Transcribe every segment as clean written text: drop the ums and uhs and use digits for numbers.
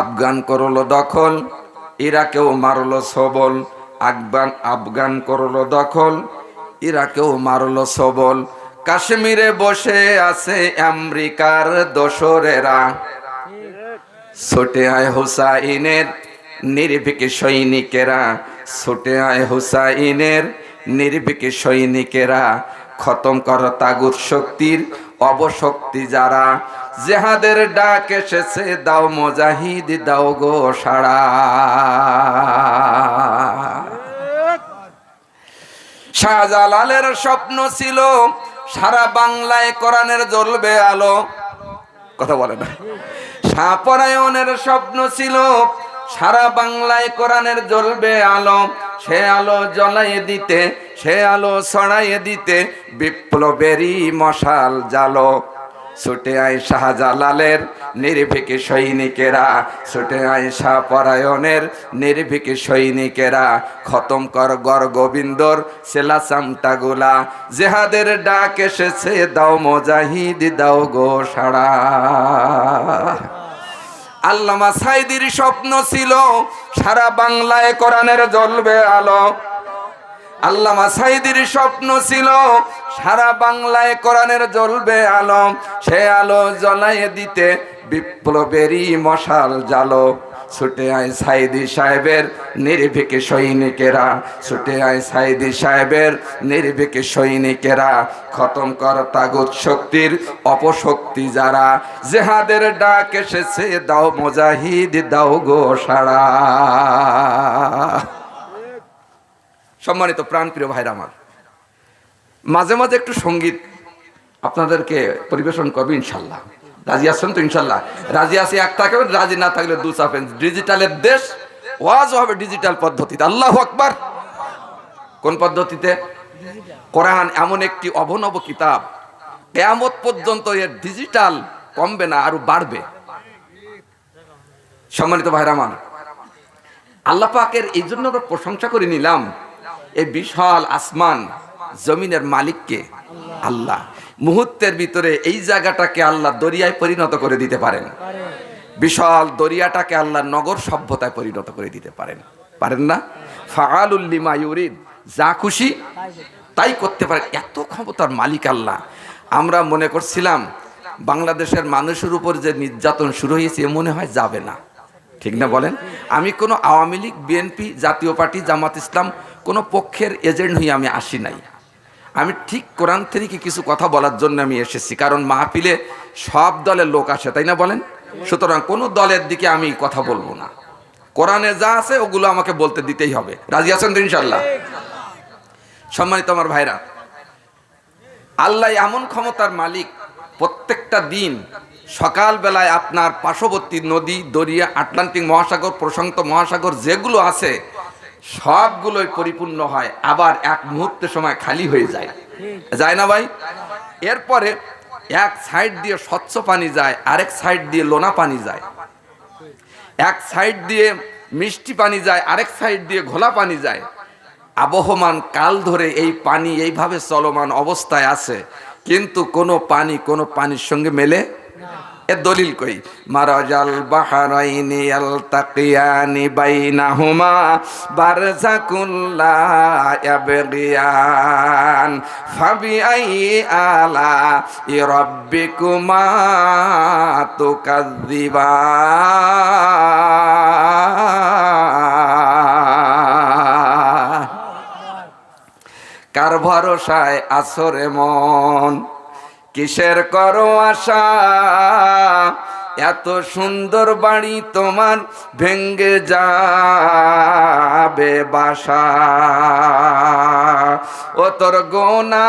আফগান করলো দখল, ইরাকেও মারলো সবল। আফগান করলো দখল, ইরাকেও মারলো সবল। কাশ্মীরে বসে আছে আমেরিকার দোসরেরা। ছুটে আয় হুসাইনের নির্ভীক সৈনিকেরা, ছুটে আয় হুসাইনের নির্ভীক সৈনিকেরা। খতম কর তাগুত শক্তির অবশক্তি যারা। জেহাদের ডাক এসেছে, দাও মুজাহিদ দাও গো সাড়া। শাহজালালের স্বপ্ন ছিল সারা বাংলায় কোরআনের জ্বলবে আলো। কথা বলে না। শাহপরায়ণের স্বপ্ন ছিল সারা বাংলায় কোরআনের জ্বলবে আলো। সে আলো জ্বলাইয়ে দিতে, সে আলো ছড়াইয়ে দিতে বিপ্লবেরই মশাল জালো। ছুটে আয় শাহজালালের নির্ভীক সৈনিকেরা, ছুটে আয় শাহপরায়ণের নির্ভীক সৈনিকেরা। খতম কর গর গোবিন্দর সেলা চামটাগুলা। জেহাদের ডাক এসেছে, দাও মুজাহিদ দাও গো সাড়া। আল্লামা সাইদির স্বপ্ন ছিল সারা বাংলায় কোরআনের জ্বলবে আলো। আল্লামা সাইদির স্বপ্ন ছিল সারা বাংলায় কোরআনের জ্বলবে আলো। সে আলো জ্বলাইয়ে দিতে বিপ্লবেরই মশাল জালো। ছুটে আয় সাইদি সাহেবের নির্ভীক সৈনিকেরা, ছুটে আয় সাইদি সাহেবের নির্ভীক সৈনিকেরা। খতম কর তাগুত শক্তির অপশক্তি যারা। জেহাদের ডাক এসেছে, দাও মুজাহিদ দাও গো সাড়া। সম্মানিত প্রাণপ্রিয় ভাইরা আমার, মাঝে মাঝে একটু সঙ্গীত আপনাদেরকে পরিবেশন করবে ইনশাল্লাহ। রাজি আছেন তো? ইনশাল্লাহ রাজি আছি। এক থাকবেন, রাজি না থাকলে দু চাপেন। ডিজিটালের দেশ, ওয়াজ হবে ডিজিটাল পদ্ধতিতে। আল্লাহু আকবার। কোন পদ্ধতিতে? কোরআন এমন একটি অভিনব কিতাব, কিয়ামত পর্যন্ত এর ডিজিটাল কমবে না, আরো বাড়বে। সম্মানিত ভাইরা আমার, আল্লাহ পাকের এই জন্য আমরা প্রশংসা করে নিলাম। এই বিশাল আসমান জমিনের মালিককে আল্লাহ। মুহূর্তের ভিতরে এই জায়গাটাকে আল্লাহ দরিয়ায় পরিণত করে দিতে পারেন। বিশাল দরিয়াটাকে আল্লাহ নগর সভ্যতায় পরিণত করে দিতে পারেন। পারেন না? ফাআলুল লিমা ইউরিদ, যা খুশি তাই করতে পারেন। এত ক্ষমতার মালিক আল্লাহ। আমরা মনে করছিলাম বাংলাদেশের মানুষের উপর যে নির্যাতন শুরু হয়েছে, মনে হয় যাবে না। ঠিক না বলেন? আমি কোনো আওয়ামী লীগ, বিএনপি, জাতীয় পার্টি, জামাত ইসলাম কোনো পক্ষের এজেন্ট হয়ে আমি আসি নাই। আমি ঠিক কোরআন থেকে কিছু কথা বলার জন্য আমি এসেছি। কারণ মাহফিলে সব দলের লোক আসে, তাই না বলেন? সুতরাং কোনো দলের দিকে আমি কথা বলবো না। কোরআনে যা আছে ওগুলো আমাকে বলতে দিতেই হবে। রাজি আছেন তো ইনশাল্লাহ? সম্মানিত আমার ভাইরা, আল্লাহ এমন ক্ষমতার মালিক, প্রত্যেকটা দিন সকালবেলায় আপনার পার্শ্ববর্তী নদী, দরিয়া, আটলান্টিক মহাসাগর, প্রশান্ত মহাসাগর যেগুলো আছে সবগুলোই পরিপূর্ণ হয়, আবার এক মুহূর্তে সময় খালি হয়ে যায়। যায় না ভাই? এরপরে এক সাইড দিয়ে স্বচ্ছ পানি যায়, আরেক সাইড দিয়ে লোনা পানি যায়। এক সাইড দিয়ে মিষ্টি পানি যায়, আরেক সাইড দিয়ে ঘোলা পানি যায়। আবহমান কাল ধরে এই পানি এইভাবে চলমান অবস্থায় আছে, কিন্তু কোনো পানির সঙ্গে মেলে। এর দলিল কই? মারাজাল বাহরাইনি ইয়ালতাকিয়ানি বাইনাহুমা বারযাকুন লা ইয়াবগিয়ান ফাবিআই আলা রাব্বিকুমা তুকাযযিবান। কার ভরসায় আসরে মন, কিসের করো আশা? এত সুন্দর বাড়ি তোমার ভেঙ্গে যাবে বাসা। ও তোর গোনা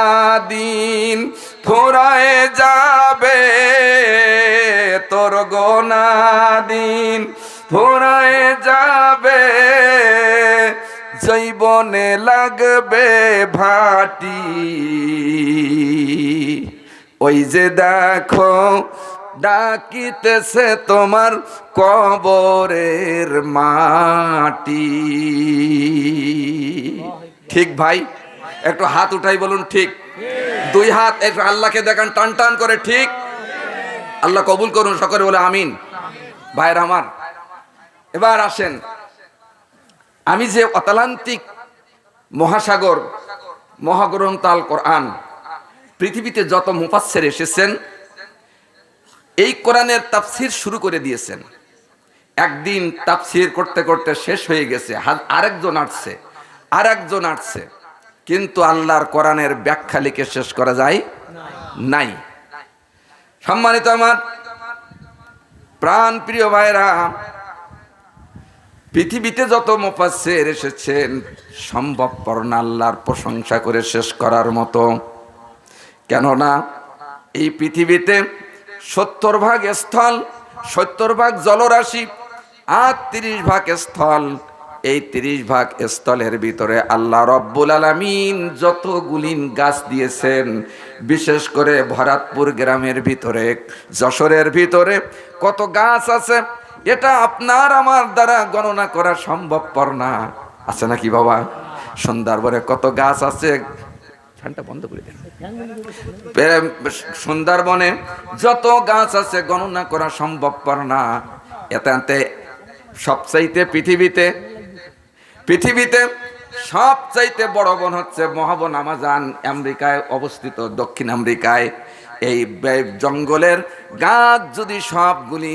দিন ফুরায় যাবে, তোর গোনা দিন ফুরায় যাবে। জৈবনে লাগবে ভাটি, ওই যে দেখো ডাকিতেছে তোমার কবরের মাটি। ঠিক ভাই? একটু হাত উঠাই বলুন ঠিক। দুই হাত একটু আল্লাহকে দেখান টান টান করে। ঠিক? আল্লাহ কবুল করুন, সকলে বলে আমিন। ভাইরা আমার, এবার আসেন, আমি যে অতলান্তিক মহাসাগর, মহাগ্রন্থ আল কোরআন, পৃথিবীতে যত মুফাসসির এসেছেন এই কোরআনের তাফসির শুরু করে দিয়েছেন। একদিন তাফসির করতে করতে শেষ হয়ে গেছে, আরেকজন আসছে, কিন্তু আল্লাহর কোরআনের ব্যাখ্যা লিখে শেষ করা যায় নাই। সম্মানিত আমার প্রাণ প্রিয় ভাইরা, পৃথিবীতে যত মুফাসসির এসেছেন সম্ভবপর না আল্লাহর প্রশংসা করে শেষ করার মতো। কেননা এই পৃথিবীতে 70 ভাগ স্থল, 70 ভাগ জলরাশি আর 30 ভাগ স্থল। এই 30 ভাগ স্থলের ভিতরে আল্লাহ রব্বুল আলামিন যতগুলি গাছ দিয়েছেন, বিশেষ করে ভরাতপুর গ্রামের ভিতরে, যশোরের ভিতরে কত গাছ আছে এটা আপনার আমার দ্বারা গণনা করা সম্ভবপর না। আছে নাকি বাবা? সুন্দরবনে কত গাছ আছে, ফ্যানটা বন্ধ করে দেন। সুন্দরবনে যত গাছ আছে গণনা করা সম্ভবপর না। এতে সবচাইতে পৃথিবীতে সবচাইতে বড় বন হচ্ছে মহাবন আমাজন, আমেরিকায় অবস্থিত, দক্ষিণ আমেরিকায়। এই জঙ্গলের গাছ যদি সবগুলি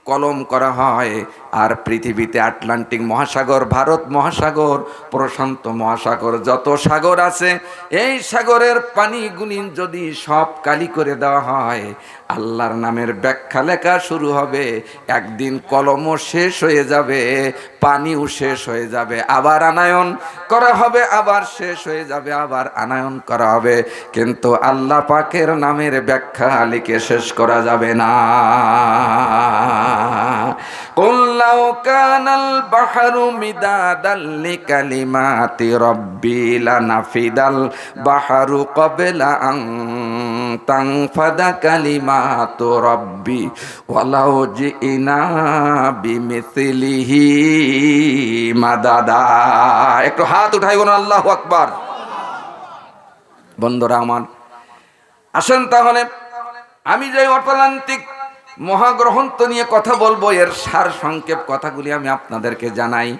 কলম করা হয়, আর পৃথিবীতে আটলান্টিক মহাসাগর, ভারত মহাসাগর, প্রশান্ত মহাসাগর, যত সাগর আছে এই সাগরের পানিগুলি যদি সব কালি করে দেওয়া হয়, আল্লাহর নামের ব্যাখ্যা লেখা শুরু হবে। একদিন কলমও শেষ হয়ে যাবে, পানিও শেষ হয়ে যাবে, আবার আনায়ন করা হবে, আবার শেষ হয়ে যাবে, আবার আনায়ন করা হবে, কিন্তু আল্লাহ পাকের নামের ব্যাখ্যা লিখে শেষ করা যাবে না। قل لو كان البحر مدادا لكلمات ربي لنفد البحر قبل أن تنفد كلمات ربي ولو جئنا بمثله مددا। একটু হাত উঠাই বলুন আল্লাহু আকবার। বন্ধুরা আমার, আসেন তাহলে আমি যে অটলান্টিক মহাগ্রন্থ নিয়ে কথা বলবো, এর সার সংক্ষেপ কথাগুলি আমি আপনাদেরকে জানাই।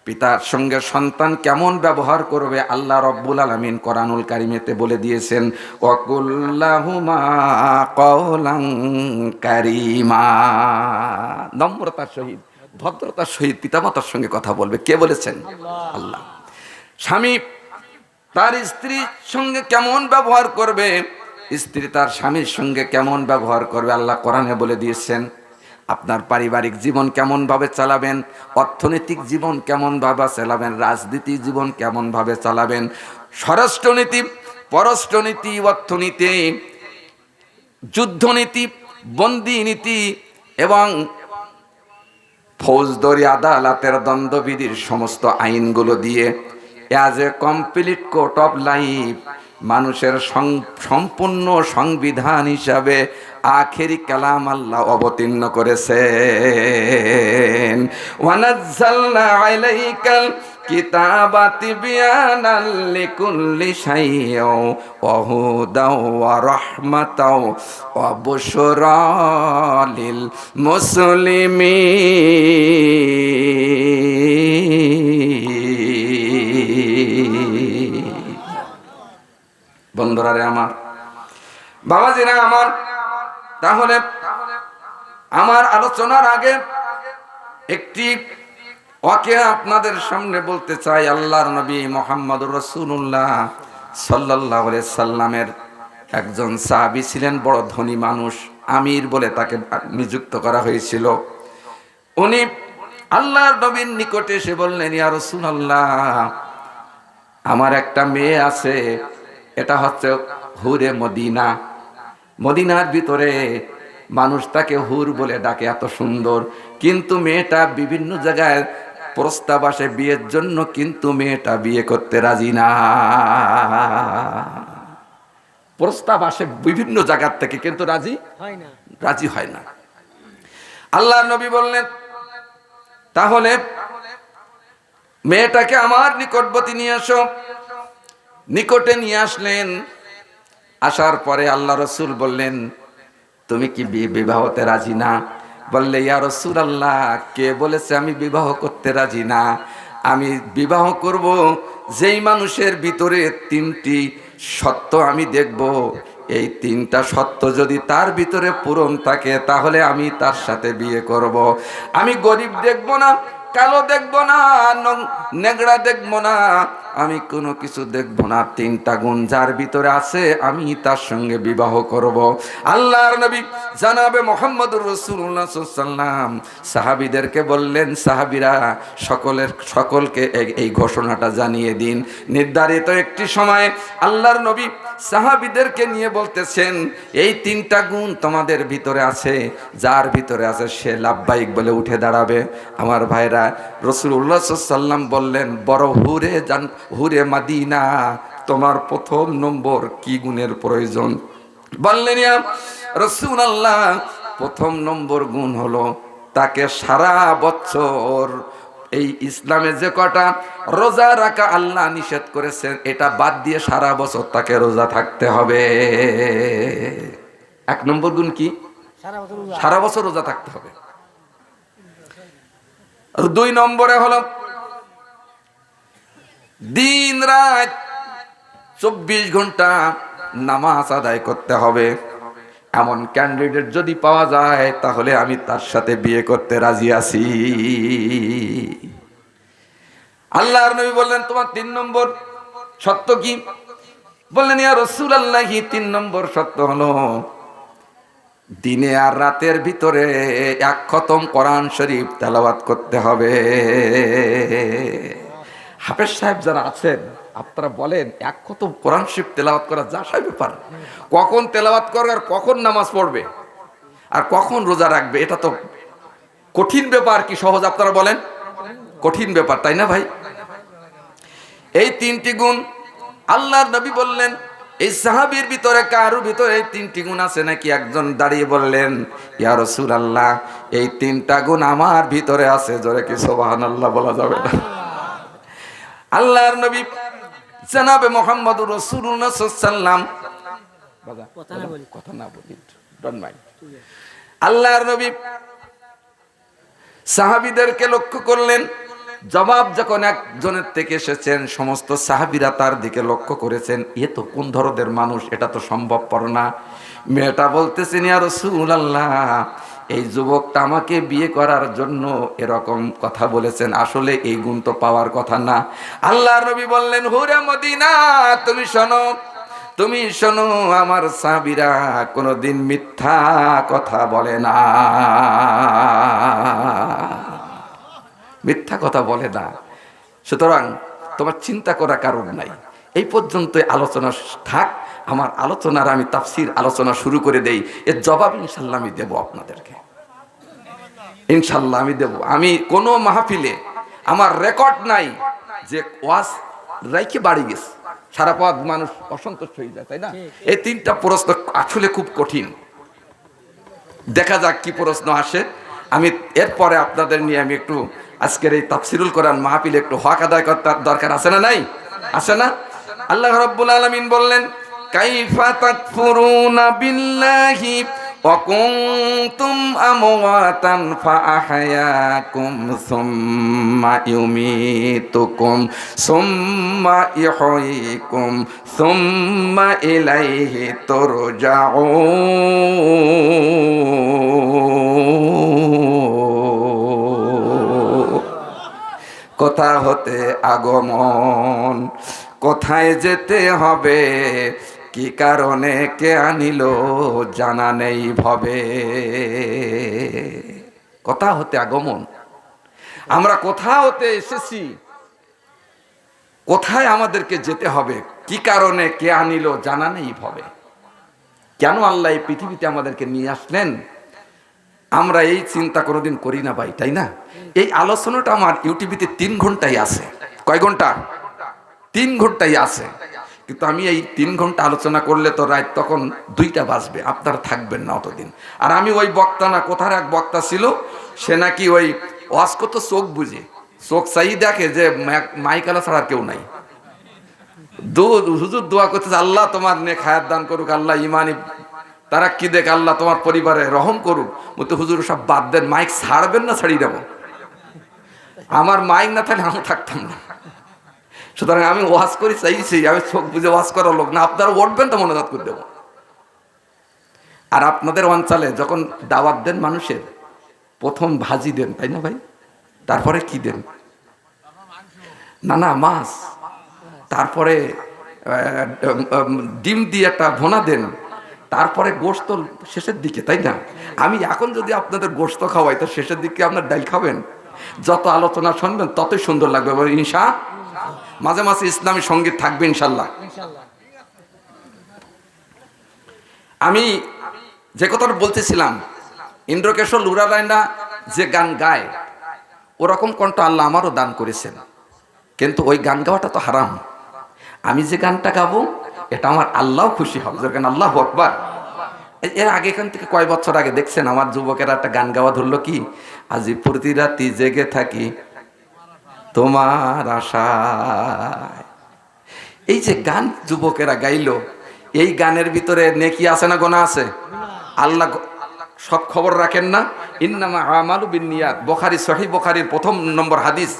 পিতার সঙ্গে সন্তান কেমন ব্যবহার করবে আল্লাহ রব্বুল আলামিন কোরআনুল কারীমেতে বলে দিয়েছেন, ওয়াকুল্লাহুমা কওলান কারীমা। নম্রতার সহিত, ভদ্রতার সহিত পিতামাতার সঙ্গে কথা বলবে। কে বলেছেন? আল্লাহ। স্বামী তার স্ত্রীর সঙ্গে কেমন ব্যবহার করবে, স্ত্রী তার স্বামীর সঙ্গে কেমন ব্যবহার করবে আল্লাহ কোরআনে বলে দিয়েছেন। আপনার পারিবারিক জীবন কেমন ভাবে চালাবেন, অর্থনৈতিক জীবন কেমন ভাবে চালাবেন, রাজনীতি জীবন কেমন ভাবে চালাবেন, স্বরাষ্ট্রনীতি, পররাষ্ট্রনীতি, অর্থনীতি, যুদ্ধনীতি, বন্দী নীতি এবং ফৌজদারি আদালতের দ্বন্দ্ববিধির সমস্ত আইনগুলো দিয়ে as a complete code of life, মানুষের সম্পূর্ণ সংবিধান হিসাবে আখেরি কালাম আল্লাহ অবতীর্ণ করেছেন। ওয়ানাজ্জালনা আলাইকাল কিতাবা তিবয়ানাল লিকুল্লি শাইইন ওয়া হুদাও ওয়া রাহমাতাও ওয়া বুশরা লিল মুসলিমিন। বন্ধুরা রে আমার, বাবাজিরা আমার, তাহলে আমার আলোচনার আগে একটি ওয়াকিয়া আপনাদের সামনে বলতে চাই। আল্লাহর নবী মুহাম্মদুর রাসূলুল্লাহ সাল্লাল্লাহু আলাইহি সাল্লামের একজন সাহাবী ছিলেন, বড় ধনী মানুষ, আমির বলে তাকে নিযুক্ত করা হয়েছিল। উনি আল্লাহর নবীর নিকটে এসে বললেন, ইয়া রাসূলুল্লাহ, আমার একটা মেয়ে আছে, এটা হচ্ছে হুরে মদিনা। মদিনার ভিতরে মানুষ তাকে হুর বলে ডাকে, এত সুন্দর, কিন্তু মেয়েটা বিভিন্ন জায়গায় প্রস্তাব আসে বিয়ের জন্য, কিন্তু মেয়েটা বিয়ে করতে রাজি না। প্রস্তাব আসে বিভিন্ন জায়গার থেকে, কিন্তু রাজি হয় না। আল্লাহর নবী বললেন, তাহলে মেয়েটাকে আমার নিকটবর্তী নিয়ে আসো। নিকটে নিয়ে আসলেন। আসার পরে আল্লাহ রসুল বললেন, তুমি কি বিবাহতে রাজি না? বললে, ইয়া রাসূলুল্লাহ, কে বলেছে আমি বিবাহ করতে রাজি না? আমি বিবাহ করব যেই মানুষের ভিতরে তিনটি সত্য আমি দেখব, এই তিনটা সত্য যদি তার ভিতরে পূরণ থাকে তাহলে আমি তার সাথে বিয়ে করব। আমি গরিব দেখব না, কালো দেখব না, নেগড়া দেখব না, আমি কোনো কিছু দেখব না। তিনটা গুণ যার ভিতরে আছে আমি তার সঙ্গে বিবাহ করব। আল্লাহর নবী জানাবে মুহাম্মদুর রাসূলুল্লাহ সাল্লাল্লাহু আলাইহি ওয়াসাল্লাম সাহাবীদেরকে বললেন, সাহাবীরা সকলকে এই ঘোষণাটা জানিয়ে দিন। নির্ধারিত একটি সময়ে আল্লাহর নবী সাহাবীদেরকে নিয়ে বলতেছেন, এই তিনটা গুণ তোমাদের ভিতরে আছে, যার ভিতরে আছে সে লাব্বাইক বলে উঠে দাঁড়াবে। আমার ভাইরা, রাসূলুল্লাহ সাল্লাল্লাহু আলাইহি ওয়াসাল্লাম বললেন, বড় হুরে মাদিনা, তোমার প্রথম নম্বর কি গুণের প্রয়োজন? বললেন, ইয়া রাসূলুল্লাহ, প্রথম নম্বর গুণ হলো তাকে সারা বছর এই ইসলামে যে কটা রোজা রাখা আল্লাহ নিষেধ করেছেন এটা বাদ দিয়ে সারা বছর তাকে রোজা থাকতে হবে। এক নম্বর গুণ কি? সারা বছর রোজা থাকতে হবে। আর দুই নম্বরে হলো দিন রাত 24 ঘন্টা নামাজ আদায় করতে হবে। এমন ক্যান্ডিডেট যদি পাওয়া যায় তাহলে আমি তার সাথে বিয়ে করতে রাজি আছি। আল্লাহর নবী বললেন, তোমার 3 নম্বর সত্য কি? বললেন, ইয়া রাসূলুল্লাহ, 3 নম্বর সত্য হলো দিনে আর রাতের ভিতরে 1 খতম কোরআন শরীফ তেলাওয়াত করতে হবে। হাফেজ সাহেব যারা আছেন আপনারা বলেন, 1 খতম কোরআন শরীফ তেলাওয়াত করা যা সাহেব ব্যাপার, কখন তেলাওয়াত করবে আর কখন নামাজ পড়বে আর কখন রোজা রাখবে, এটা তো কঠিন ব্যাপার কি সহজ? আপনারা বলেন, কঠিন ব্যাপার, তাই না ভাই? এই 3টি গুণ আল্লাহর নবী বললেন। এই সাহাবীর ভিতরে কারোর ভিতরে এই 3টি গুণ আছে নাকি? একজন দাঁড়িয়ে বললেন, ইয়া রাসূলুল্লাহ, এই 3টা গুণ আমার ভিতরে আছে। জোরে কি সুবহানাল্লাহ বলা যাবে না? আল্লাহর নবী জনাবে মুহাম্মদুর রাসূলুল্লাহ সাল্লাল্লাহু আলাইহি ওয়াসাল্লাম, কথা না বলি, ডোন্ট মাইন্ড। আল্লাহর নবী সাহাবীদেরকে লক্ষ্য করলেন। জবাব যখন একজনের থেকে এসেছেন, সমস্ত সাহাবীরা তার দিকে লক্ষ্য করেছেন। এ তো কোন ধরনের মানুষ, এটা তো সম্ভবপর না। মেয়েটা বলতেছেন, ইয়া রাসূলুল্লাহ, এই যুবকটা আমাকে বিয়ে করার জন্য এরকম কথা বলেছেন, আসলে এই গুণ তো পাওয়ার কথা না। আল্লাহর নবী বললেন, হুরে মদিনা, তুমি শোনো, আমার সাহাবীরা কোনোদিন মিথ্যা কথা বলে না, মিথ্যা কথা বলে না। সুতরাং তোমার চিন্তা করার কারণ নাই। এই পর্যন্ত আলোচনা থাক। আমার আলোচনার আমি তাফসীর আলোচনা শুরু করে দেই। এর জবাব ইনশাল্লাহ আমি দেব আপনাদেরকে, ইনশাল্লাহ আমি দেব। আমি কোনো মাহফিলে আমার রেকর্ড নাই যে ওয়াজ রাইকে বাড়ি গেছে, সারা পথ মানুষ অসন্তুষ্ট হয়ে যায়, তাই না? এই 3টা প্রশ্ন আসলে খুব কঠিন। দেখা যাক কি প্রশ্ন আসে। আমি এরপরে আপনাদের নিয়ে আমি একটু আজকের এই তাফসীরুল কোরআন মাহফিলে একটু হক আদায় করার দরকার আছে না? নাই আছে না? আল্লাহ রাব্বুল আলামিন বললেন, কাইফা তাকফুরুনা বিল্লাহি ওয়া কুনতুম আমওয়াতান ফাআহয়াকুম সুম্মা ইউমীতুকুম সুম্মা ইহয়িকুম সুম্মা ইলাইহি তুরজাউন। কোথা হতে আগমন, কোথায় যেতে হবে, কি কারণে কে আনিল জানা নেই ভবে। কোথা হতে আগমন, আমরা কোথা হতে এসেছি, কোথায় আমাদেরকে যেতে হবে, কি কারণে কে আনিল জানা নেই ভবে। কেন আল্লাহ এই পৃথিবীতে আমাদেরকে নিয়ে আসলেন, আমরা এই চিন্তা কোনোদিন করি না ভাই, তাই না? এই আলোচনাটা আমার ইউটিউবিতে 3 ঘন্টাই আছে। কয় ঘন্টা? 3 ঘন্টাই আছে। কিন্তু আমি এই 3 ঘন্টা আলোচনা করলে তো রাত তখন 2টা বাজবে, আপনারা থাকবেন না অতদিন। আর আমি ওই বক্তা না, কোথার এক বক্তা ছিল, সে নাকি ওই ওয়াজ করতো চোখ বুঝে, চোখ চাই দেখে যে মাইকালা ছাড়া কেউ নাই। হুজুর দোয়া করতেছে, আল্লাহ তোমার নেক হায়াত দান করুক, আল্লাহ ইমানি তারা কি দেখ আল্লাহ তোমার পরিবারে রহম করুক। বলতে হুজুর সব বাদ দেন, মাইক ছাড়বেন না ছাড়িয়ে দেবো? আমার মাইক না থাকলে আমি থাকতাম না। সুতরাং আমি ওয়াজ করি চাইছি, আমি চোখ বুঝে ওয়াজ করার লোক না। আপনারা উঠবেন তো মনোজাত করে দেবো। আর আপনাদের অঞ্চলে যখন দাওয়াত দেন মানুষের, প্রথম ভাজি দেন, তাই না ভাই? তারপরে কি দেন? না মাছ, তারপরে ডিম দিয়ে একটা ভোনা দেন, তারপরে গোশত শেষের দিকে, তাই না? আমি এখন যদি আপনাদের গোশত খাওয়াই তো শেষের দিকে আপনার ডাল খাবেন। যত আলোচনা শুনবেন ততই সুন্দর লাগবে ইনশা। মাঝে মাঝে ইসলামী সঙ্গীত থাকবে ইনশাল্লাহ। আমি যে কথাটা বলতেছিলাম, ইন্দ্রকেশর লুরালাইনা যে গান গায়, ওরকম কণ্ঠ আল্লাহ আমারও দান করেছেন, কিন্তু ওই গান গাওয়াটা তো হারাম। আমি যে গানটা গাবো এটা আমার আল্লাহ খুশি হবে, যেখানে আল্লাহ আকবার। এর আগে এখান থেকে কয় বছর আগে দেখছেন আমার যুবকেরা একটা গান গাওয়া ধরলো, কি আজি প্রতি রাতি জেগে থাকি তোমার আশায়। এই যে গান যুবকেরা গাইলো, এই গানের ভিতরে নেকি আছে না গোনা আছে? আল্লাহ সব খবর রাখেন না? ইন্নামা আমালু বিন্নিয়াত, বুখারী, সহিহ বুখারীর 1 নম্বর হাদিস।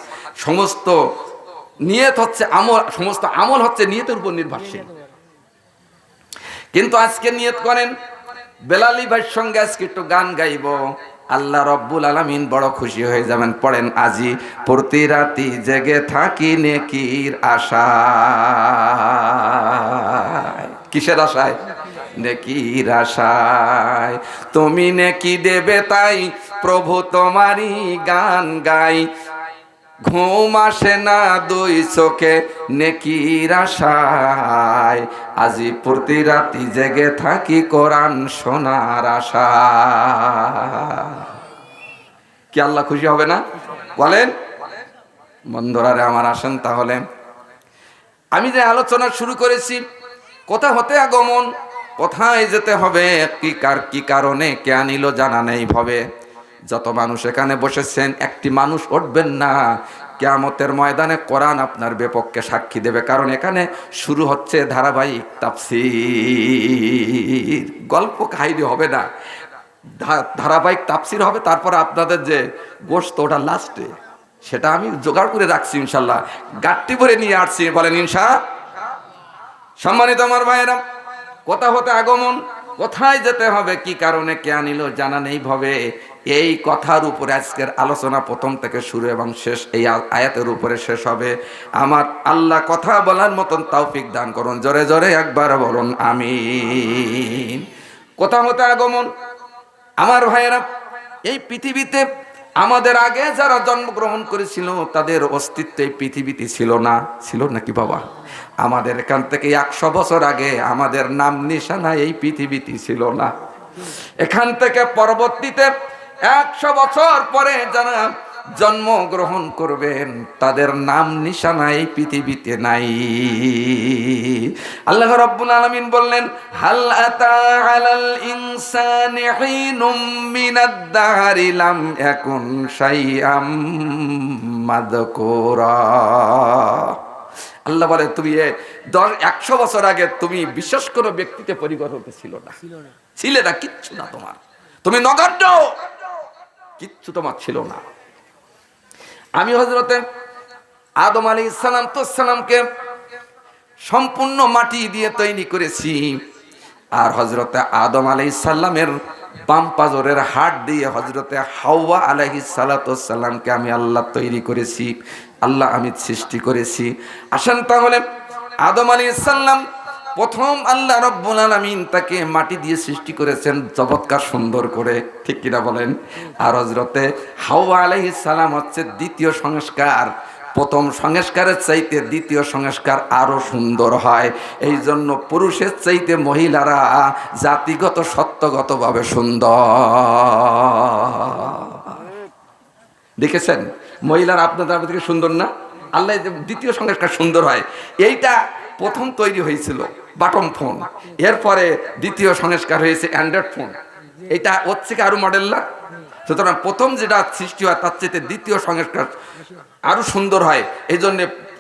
সমস্ত নিয়ত হচ্ছে আমল, সমস্ত আমল হচ্ছে নিয়তের উপর নির্ভরশীল। কিন্তু আজকে নিয়ত করেন বেলালী ভাইয়ের সঙ্গে আজকে একটু গান গাইব, আল্লাহ রব্বুল আলামিন বড় খুশি হয়ে যাবেন। পড়েন, আজি প্রতি রাতি জেগে থাকি নেকির আশায়। কিসের আশায়? নেকির আশায়। তুমি নেকি দেবে তাই প্রভু তোমারই গান গাই, ঘুম আসে না দুই চোখে নেকির আশায়, আজি প্রতি রাতি জেগে থাকি কোরআন শোনার আশায়। কি আল্লাহ খুশি হবে না? বলেন বন্ধুরারে আমার। আসেন তাহলে, আমি যে আলোচনা শুরু করেছি, কোথা হতে আগমন, কোথায় যেতে হবে, কি কারণে কে আনিল জানা নেই ভবে। যত মানুষ এখানে বসেছেন, একটি মানুষ উঠবেন না, কিয়ামতের ময়দানে কোরআন আপনার বিপক্ষে সাক্ষী দেবে। কারণ এখানে শুরু হচ্ছে ধারাবাহিক তাফসীর, গল্প কাহিনী হবে না, ধারাবাহিক তাফসীর হবে। তারপর আপনাদের যে গোশত, ওটা লাস্টে, সেটা আমি জোগাড় করে রাখছি ইনশাল্লাহ, গাট্টি ভরে নিয়ে আসছি। বলেন ইনশা। সম্মানিত আমার ভাইয়েরা, কোথা হতে আগমন, কোথায় যেতে হবে, কি কারণে কে আনিল জানা নেই ভবে। এই কথার উপরে আজকের আলোচনা প্রথম থেকে শুরু এবং শেষ এই আয়াতের উপরে শেষ হবে। আমার আল্লাহ কথা বলার মতন তৌফিক দান করুন। জোরে জোরে একবার বলুন আমিন। কোথা হতে আগমন, আমার ভাইয়েরা, এই পৃথিবীতে আমাদের আগে যারা জন্মগ্রহণ করেছিল তাদের অস্তিত্ব এই পৃথিবীতে ছিল না। ছিল নাকি বাবা? আমাদের এখান থেকে 100 বছর আগে আমাদের নাম নিশানা এই পৃথিবীতে ছিল না। এখান থেকে পরবর্তীতে 100 বছর পরে যারা জন্মগ্রহণ করবেন তাদের নাম নিশানা এই পৃথিবীতে নাই। আল্লাহ রাব্বুল আলামিন বললেন, হাল আতা আলাল ইনসানি হিনুম মিনাদ দাহরি লাম ইয়াকুন শাইআম মাযকুরা। আল্লাহ বলে, তুমি 100 বছর আগে তুমি বিশেষ কোনো ব্যক্তিতে পরিগণিত ছিল না, ছিলে না, কিচ্ছু না তোমার, তুমি নগণ্য, কিচ্ছু তোমার ছিল না। আমি হযরতে আদম আলাইহিস সালামকে সম্পূর্ণ মাটি দিয়ে তৈরি করেছি, আর হযরতে আদম আলাইহিস সালামের বাম পাজরের হাড় দিয়ে হযরতে হাওয়া আলাইহিস সালামকে আমি আল্লাহ তৈরি করেছি, আল্লাহ আমি সৃষ্টি করেছি। আসেন তাহলে, আদম আলাইহিস সালাম প্রথম আল্লাহ রাব্বুল আলামিন তাকে মাটি দিয়ে সৃষ্টি করেছেন চমৎকার সুন্দর করে, ঠিক কিনা বলেন? আর হযরতে হাওয়া আলাইহিস সালাম হচ্ছে দ্বিতীয় সংস্কার। প্রথম সংস্কারের চাইতে দ্বিতীয় সংস্কার আরো সুন্দর হয়। এই জন্য পুরুষের চাইতে মহিলারা জাতিগত সত্যগতভাবে সুন্দর। দেখেছেন মহিলারা আপনাদের থেকে সুন্দর না? আল্লাহ দ্বিতীয় সংস্কার সুন্দর হয়। এইটা প্রথম তৈরি হয়েছিল বাটম ফোন, এরপরে দ্বিতীয় সংস্কার হয়েছে অ্যান্ড্রয়েড ফোন। এটা হচ্ছে কি আরো মডেল না? সুতরাং প্রথম যেটা সৃষ্টি হয় তার চেয়ে দ্বিতীয় সংস্কার আরো সুন্দর হয়। এই জন্য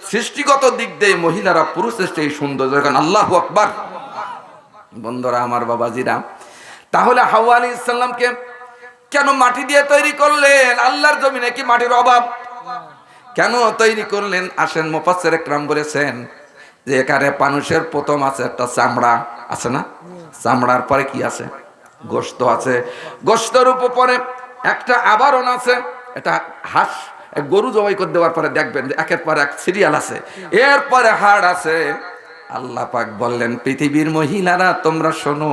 সৃষ্টিগত দিক দিয়ে মহিলারা পুরুষের চেয়ে সুন্দর। যখন আল্লাহু আকবার। বন্ধুরা আমার, বাবাজিরা, তাহলে হাওয়া আলাইহিস সালামকে কেন মাটি দিয়ে তৈরি করলেন? আল্লাহর জমিনে কি মাটির অভাব? কেন তৈরি করলেন? আসেন, মুফাসসির ইকরাম বলেছেন যে এখানে মানুষের প্রথম আছে একটা চামড়া, আছে না? চামড়ার পরে কি আছে? গোশত আছে। গোশতের উপরে একটা আবরণ আছে, এটা হাঁস গরু জবাই করে দেওয়ার পরে দেখবেন যে একের পর এক সিরিয়াল আছে, এরপরে হাড় আছে। আল্লাহ পাক বললেন, পৃথিবীর মহিলারা তোমরা শোনো,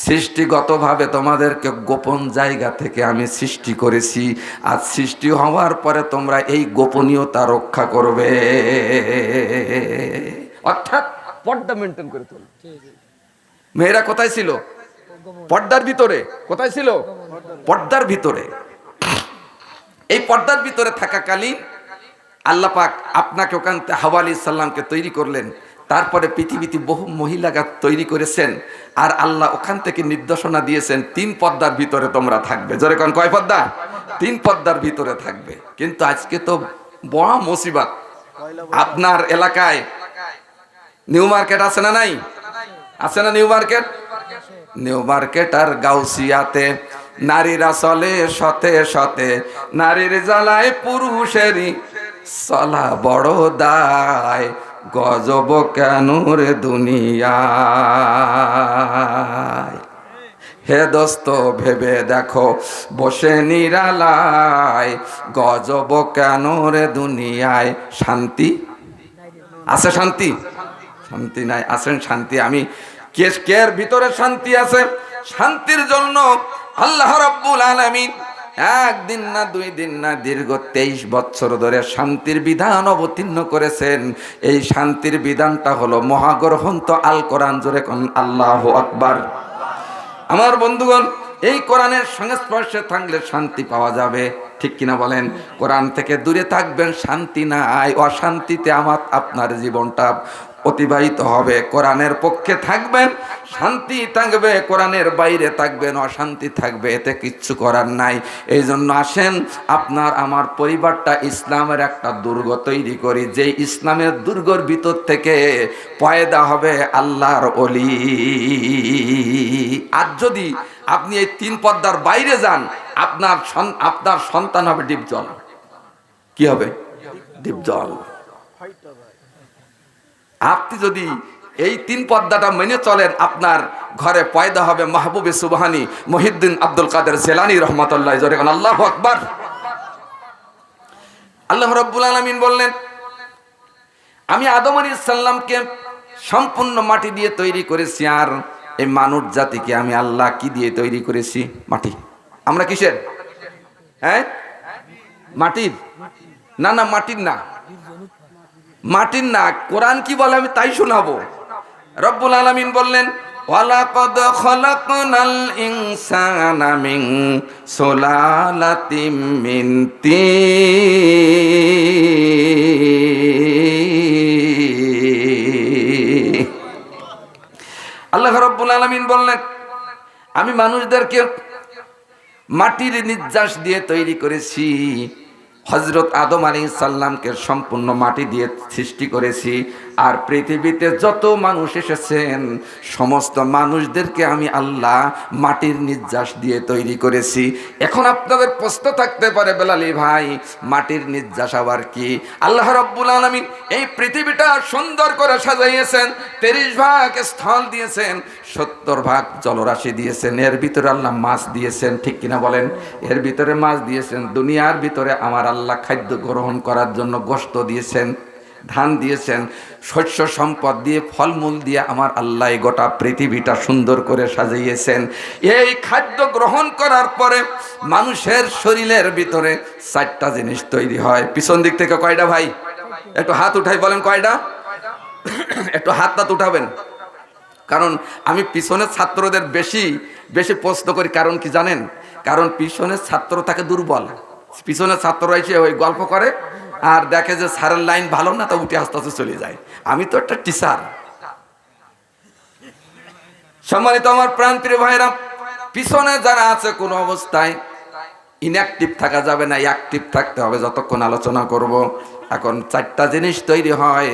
সৃষ্টিগতভাবে তোমাদেরকে গোপন জায়গা থেকে আমি সৃষ্টি করেছি, আর সৃষ্টি হওয়ার পরে তোমরা এই গোপনীয়তা রক্ষা করবে। অর্থাৎ পর্দা মেনটেন করে চল। মেয়েরা কোথায় ছিল? পর্দার ভিতরে। কোথায় ছিল? পর্দার ভিতরে। এই পর্দার ভিতরে থাকাকালীন আল্লাহ পাক আপনাকে ওখান থেকে হাওয়া আলাইহিস সালামকে তৈরি করলেন। তারপরে পৃথিবীতে বহু মহিলাকে তৈরি করেছেন, আর আল্লাহ ওখান থেকে নির্দেশনা দিয়েছেন 3 পর্দার ভিতরে তোমরা থাকবে। জোরে কোন, কয় পর্দা? 3 পর্দার ভিতরে থাকবে। কিন্তু আজকে তো বড় মুসিবত। আপনার এলাকায় নিউ মার্কেট আছে না? নাই? আছে না নিউ মার্কেট? নিউ মার্কেট আর গাউসিয়াতে নারীরা চলে শতে শতে, নারীর জ্বালায় পুরুষেরই চলা বড় দায়, গজব কেন রে দুনিয়ায়। হে দোস্ত ভেবে দেখো বসে নিরালায়, গজব কেন রে দুনিয়ায়। শান্তি আছে? শান্তি? শান্তি নাই। আসেন, শান্তি আমি কের ভিতরে শান্তি আছে। শান্তির জন্য আল্লাহ রাব্বুল আলামিন একদিন না, 2 দিন না, দীর্ঘ 23 বছর ধরে শান্তির বিধান অবতীর্ণ করেছেন। এই শান্তির বিধানটা হলো মহাগ্রন্থ আল কোরআন। জোরে কোন আল্লাহু আকবার। আমার বন্ধুগণ, এই কোরআনের সংস্পর্শে থাকলে শান্তি পাওয়া যাবে, ঠিক কিনা বলেন? কোরআন থেকে দূরে থাকবেন, শান্তি নাই, অশান্তিতে আপনার জীবনটা অতিবাহিত হবে। কোরআনের পক্ষে থাকবেন, শান্তি থাকবে, কোরআনের বাইরে থাকবেন, অশান্তি থাকবে, এতে কিচ্ছু করার নাই। এই জন্য আসেন, আপনার আমার পরিবারটা ইসলামের একটা দুর্গ তৈরি করি, যে ইসলামের দুর্গর ভিতর থেকে পয়দা হবে আল্লাহর ওলি। আর যদি আপনি এই 3 পর্দার বাইরে যান, আপনার সন্তান হবে ডিপজল। কি হবে? ডিপজল। আপনি যদি এই 3 পর্দাটা মেনে চলেন, আপনার ঘরে পয়দা হবে মাহবুবে সুবহানী মুহিউদ্দিন আব্দুল কাদের জিলানী রহমাতুল্লাহ। জোরে কোন আল্লাহু আকবার। আল্লাহ রাব্বুল আলামিন বললেন, আমি আদম আলাইহিস সালামকে সম্পূর্ণ মাটি দিয়ে তৈরি করেছি, আর এই মানব জাতিকে আমি আল্লাহ কি দিয়ে তৈরি করেছি? মাটি। আমরা কিসের? হ্যাঁ, মাটির না? না, মাটির না, মাটির না। কোরআন কি বলে আমি তাই শোনাবো। রব্বুল আলামিন বললেন, ওয়ালাকাদ খালাকনাল ইনসানা মিন সুলালাতিম মিন তিন। আল্লাহ রব্বুল আলামিন বললেন, আমি মানুষদেরকে মাটির নির্যাস দিয়ে তৈরি করেছি। হযরত আদম আলাইহিস সালামকে সম্পূর্ণ মাটি দিয়ে সৃষ্টি করেছি, আর পৃথিবীতে যত মানুষ এসেছেন সমস্ত মানুষদেরকে আমি আল্লাহ মাটির নির্যাস দিয়ে তৈরি করেছি। এখন আপনাদের প্রশ্ন থাকতে পারে, বেলালী ভাই, মাটির নির্যাস আবার কি? আল্লাহ রাব্বুল আলামিন এই পৃথিবীটা সুন্দর করে সাজাইয়েছেন। 30 ভাগ স্থল দিয়েছেন, 70 ভাগ জলরাশি দিয়েছেন, এর ভিতরে আল্লাহ মাছ দিয়েছেন, ঠিক কিনা বলেন? এর ভিতরে মাছ দিয়েছেন। দুনিয়ার ভিতরে আমার আল্লাহ খাদ্য গ্রহণ করার জন্য গোশত দিয়েছেন, ধান দিয়েছেন, শস্য সম্পদ দিয়ে, ফলমূল দিয়ে আমার আল্লাহ গোটা পৃথিবীটা সুন্দর করে সাজিয়েছেন। এই খাদ্য গ্রহণ করার পরে মানুষের শরীরের ভিতরে 4টা জিনিস তৈরি হয়। পিছন দিক থেকে কয়টা ভাই? একটু হাত উঠাই বলেন, কয়টা? একটু হাত উঠাবেন, কারণ আমি পিছনের ছাত্রদের বেশি বেশি প্রশ্ন করি। কারণ কি জানেন? কারণ পিছনের ছাত্র থাকে দুর্বল। পিছনের ছাত্ররা এসে ওই গল্প করে আর দেখে যে স্যারের লাইন ভালো না, তা উঠে আস্তে আস্তে চলে যায়। আমি তো একটা টিচার। সম্মানিত আমার প্রাণপ্রিয় ভাইরা, পিছনে যারা আছে কোনো অবস্থায় ইনঅ্যাক্টিভ থাকা যাবে না, অ্যাক্টিভ থাকতে হবে যতক্ষণ আলোচনা করব। এখন 4টা জিনিস তৈরি হয়।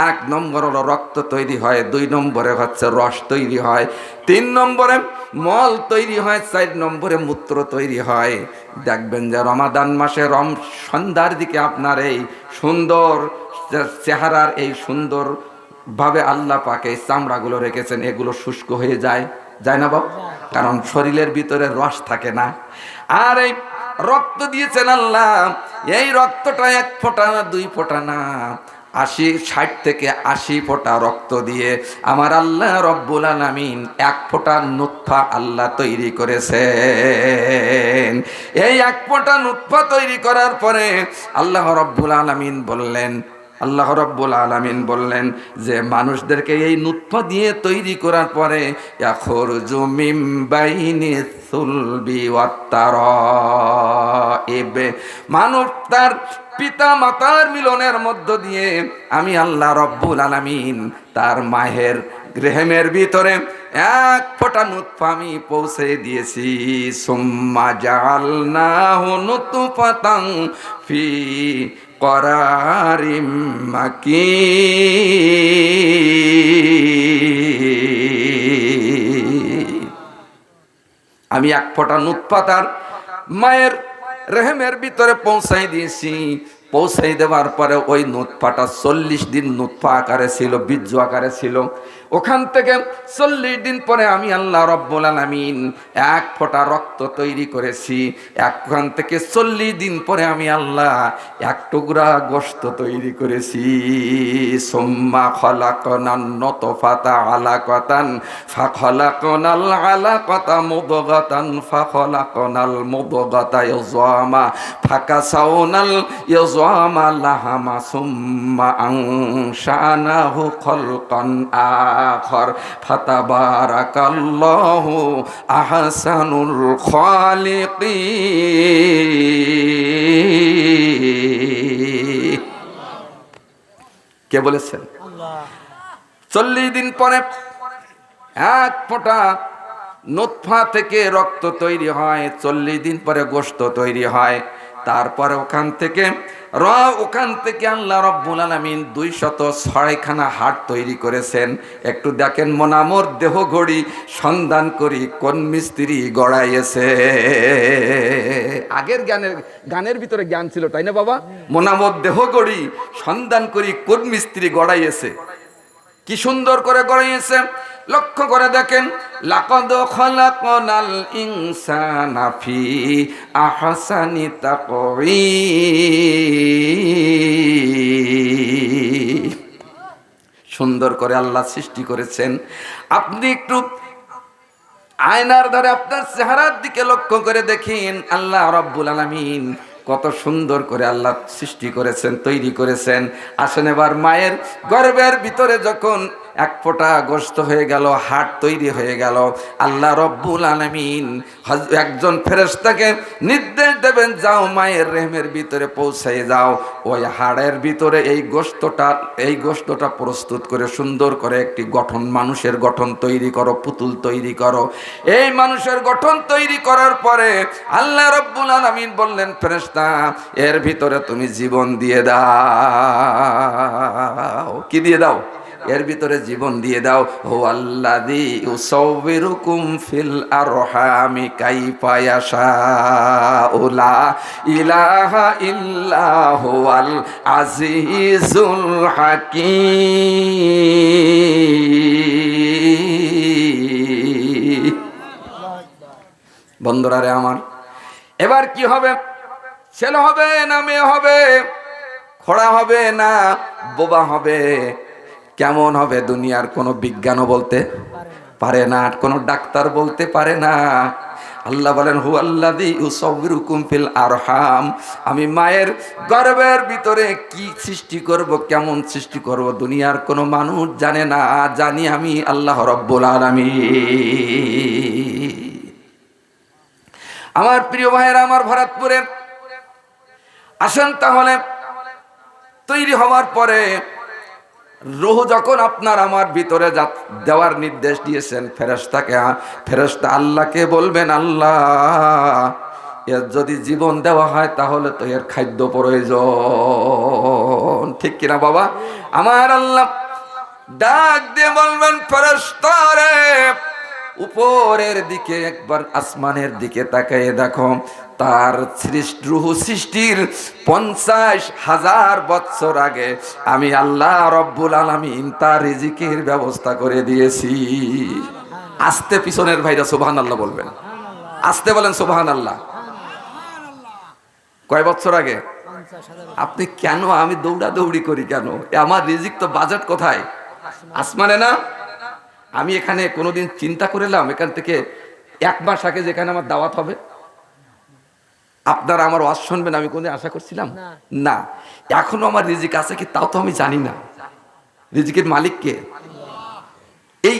1 নম্বর হলো রক্ত তৈরি হয়, 2 নম্বরে হচ্ছে রস তৈরি হয়, 3 নম্বরে মল তৈরি হয়, 4 নম্বরে মূত্র তৈরি হয়। দেখবেন যে রমাদান মাসে সন্ধ্যার দিকে আপনার এই সুন্দর চেহারার এই সুন্দর ভাবে আল্লাহ পাক এই চামড়াগুলো রেখেছেন, এগুলো শুষ্ক হয়ে যায়, যায় না বাবা? কারণ শরীরের ভিতরে রস থাকে না। আর এই রক্ত দিয়েছেন আল্লাহ, এই রক্তটা 1 ফোঁটা না 2 ফোঁটা না, 60 থেকে 80 ফোঁটা রক্ত দিয়ে আমার আল্লাহ রব্বুল আলামিন 1 ফোঁটা নুতফা আল্লাহ তৈরি করেছেন। এই 1 ফোঁটা নুতফা তৈরি করার পরে আল্লাহ রব্বুল আলামিন বললেন যে মানুষদেরকে এই নুতফা দিয়ে তৈরি করার পরে ইয়াখরুজু মিন বাইনি সুলবি ওয়াত তারাইব, মানুষ তার পিতা মাতার মিলনের মধ্য দিয়ে আমি আল্লাহ রব্বুল আলামিন তার মায়ের রেহেমের ভিতরে 1 ফোঁটা নুতফা আমি পৌঁছে দিয়েছি। সুম্মা জাআলনাহু নুতফাতান ফি করারিম মাকিন, আমি 1 ফোঁটা নুতফা তার মায়ের রেহেমের ভিতরে পৌঁছাই দিয়েছি। পৌঁছাই দেওয়ার পরে ওই নুতফাটা 40 দিন নুতফা আকারে ছিল, বীর্য আকারে ছিল। ওখান থেকে 40 দিন পরে আমি আল্লাহ রব্বুল আলামিন 1 ফোঁটা রক্ত তৈরি করেছি। ওখান থেকে 40 দিন পরে আমি আল্লাহ 1 টুকরা গোশত তৈরি করেছি। সুম্মা খলাকনান নুতফাতা আলাকাতান ফাখলাকনাল আলাকাতা মুদগাতান ফাখলাকনাল মুদগাতা ইযআমা ফাকাসাউনাল ইযআমা লাহামা সুম্মা আনশানাহু খলকান আখর ফাতাবারাকাল্লাহু আহসানুল খালিকিন। কে বলেছেন? 40 দিন পরে 1 ফোঁটা নুতফা থেকে রক্ত তৈরি হয়, 40 দিন পরে গোশত তৈরি হয়। তারপরে ওখান থেকে আল্লাহ রব্বুল আলামিন 206খানা হাড় তৈরি করেছেন। একটু দেখেন মোনামোর দেহ গড়ি সন্ধান করি কোন মিস্ত্রি গড়াইয়েছে। আগের গানের ভিতরে জ্ঞান ছিল, তাই না বাবা? মোনামোর দেহ গড়ি সন্ধান করি কোন মিস্ত্রি গড়াইয়েছে। কি সুন্দর করে গড়াইয়েছে, লক্ষ্য করে দেখেন। লাকাদ খালাকনাল ইনসানা ফি আহসানি তাকওয়িম, সুন্দর করে আল্লাহ সৃষ্টি করেছেন। আপনি একটু আয়নার ধারে আপনার চেহারার দিকে লক্ষ্য করে দেখেন, আল্লাহ রাব্বুল আলামিন কত সুন্দর করে আল্লাহ সৃষ্টি করেছেন, তৈরি করেছেন। আসেন এবার মায়ের গর্ভের ভিতরে যখন 1 ফোঁটা গোশত হয়ে গেল, হাড় তৈরি হয়ে গেল, আল্লাহ রব্বুল আলামিন একজন ফেরেশতাকে নির্দেশ দেবেন, যাও মায়ের রেহেমের ভিতরে পৌঁছে যাও, ওই হাড়ের ভিতরে এই গোশতটা প্রস্তুত করে সুন্দর করে একটি গঠন, মানুষের গঠন তৈরি করো, পুতুল তৈরি করো। এই মানুষের গঠন তৈরি করার পরে আল্লাহ রব্বুল আলামিন বললেন, ফেরেশতা এর ভিতরে তুমি জীবন দিয়ে দাও। কি দিয়ে দাও? এর ভিতরে জীবন দিয়ে দাও। হুয়াল্লাযী ইউসাউবিরুকুম ফিল আরহামি কাইফা ইয়াশাউ লা ইলাহা ইল্লা হুয়াল আজিজুল হাকীম। বন্ধুরা রে আমার, এবার কি হবে? ছেলে হবে না মেয়ে হবে? খোড়া হবে না বোবা হবে? কেমন হবে? দুনিয়ার কোনো বিজ্ঞানও বলতে পারে না, কোনো ডাক্তার বলতে পারে না। আল্লাহ বলেন, হুয়াল্লাযী ইউসাউবিরুকুম ফিল আরহাম, আমি মায়ের গর্ভের ভিতরে কি সৃষ্টি করব, কেমন সৃষ্টি করব, দুনিয়ার কোনো মানুষ জানে না, জানি আমি আল্লাহ রব্বুল আলামিন। আমার প্রিয় ভাইয়েরা, আমার ভারতপুরের আসেন তাহলে তৈরি হওয়ার পরে রূহ যখন আপনার আমার ভিতরে দেওয়ার নির্দেশ দিয়েছেন ফেরেশতাকে, ফেরেশতা আল্লাহকে বলবেন, আল্লাহ এর যদি জীবন দেওয়া হয় তাহলে তো এর খাদ্য প্রয়োজন, ঠিক কিনা বাবা? আমার আল্লাহ ডাক দিয়ে বলবেন, ফেরেশতারে উপরের দিকে একবার আসমানের দিকে তাকিয়ে দেখো, তার রূহ সৃষ্টির 50,000 বছর আগে আমি আল্লাহ রব্বুল আলামিন তার রিজিকের ব্যবস্থা করে দিয়েছি। আস্তে পিছনের ভাইরা সুবহানাল্লাহ বলবেন, আস্তে বলেন সুবহানাল্লাহ। কয় বছর আগে? আপনি কেন, আমি দৌড়াদৌড়ি করি কেন? আমার রিজিক তো বাজেট কোথায়? আসমানে না? আমি এখানে কোনোদিন চিন্তা করিলাম এখান থেকে 1 মাস আগে যেখানে আমার দাওয়াত হবে আপনারা আমার ওয়াজ শুনবেন, আমি কোনদিন আশা করছিলাম না। এখনো আমার রিজিক আছে কি তাও তো আমি জানি না। রিজিকের মালিক কে? এই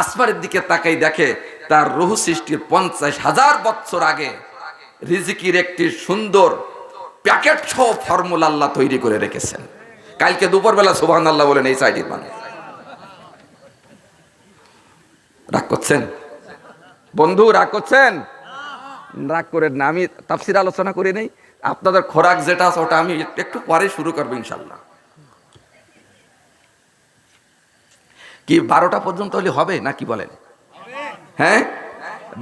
আসমানের দিকে তাকাই দেখে তার রূহ সৃষ্টির 50,000 বছর আগে রিজিকের একটি সুন্দর প্যাকেট সহ ফর্মুলা আল্লাহ তৈরি করে রেখেছেন। কালকে দুপুরবেলা সুবহানাল্লাহ বলেন এই সাইডের মানুষ। রাগ করছেন বন্ধু? রাগ করছেন? রাগ করেন না, আমি তাফসীর আলোচনা করি নাই। আপনাদের খোরাক যেটা আছে ওটা আমি একটু পরে শুরু করবো ইনশাল্লাহ। কি 12টা পর্যন্ত হলে হবে না কি বলেন? হ্যাঁ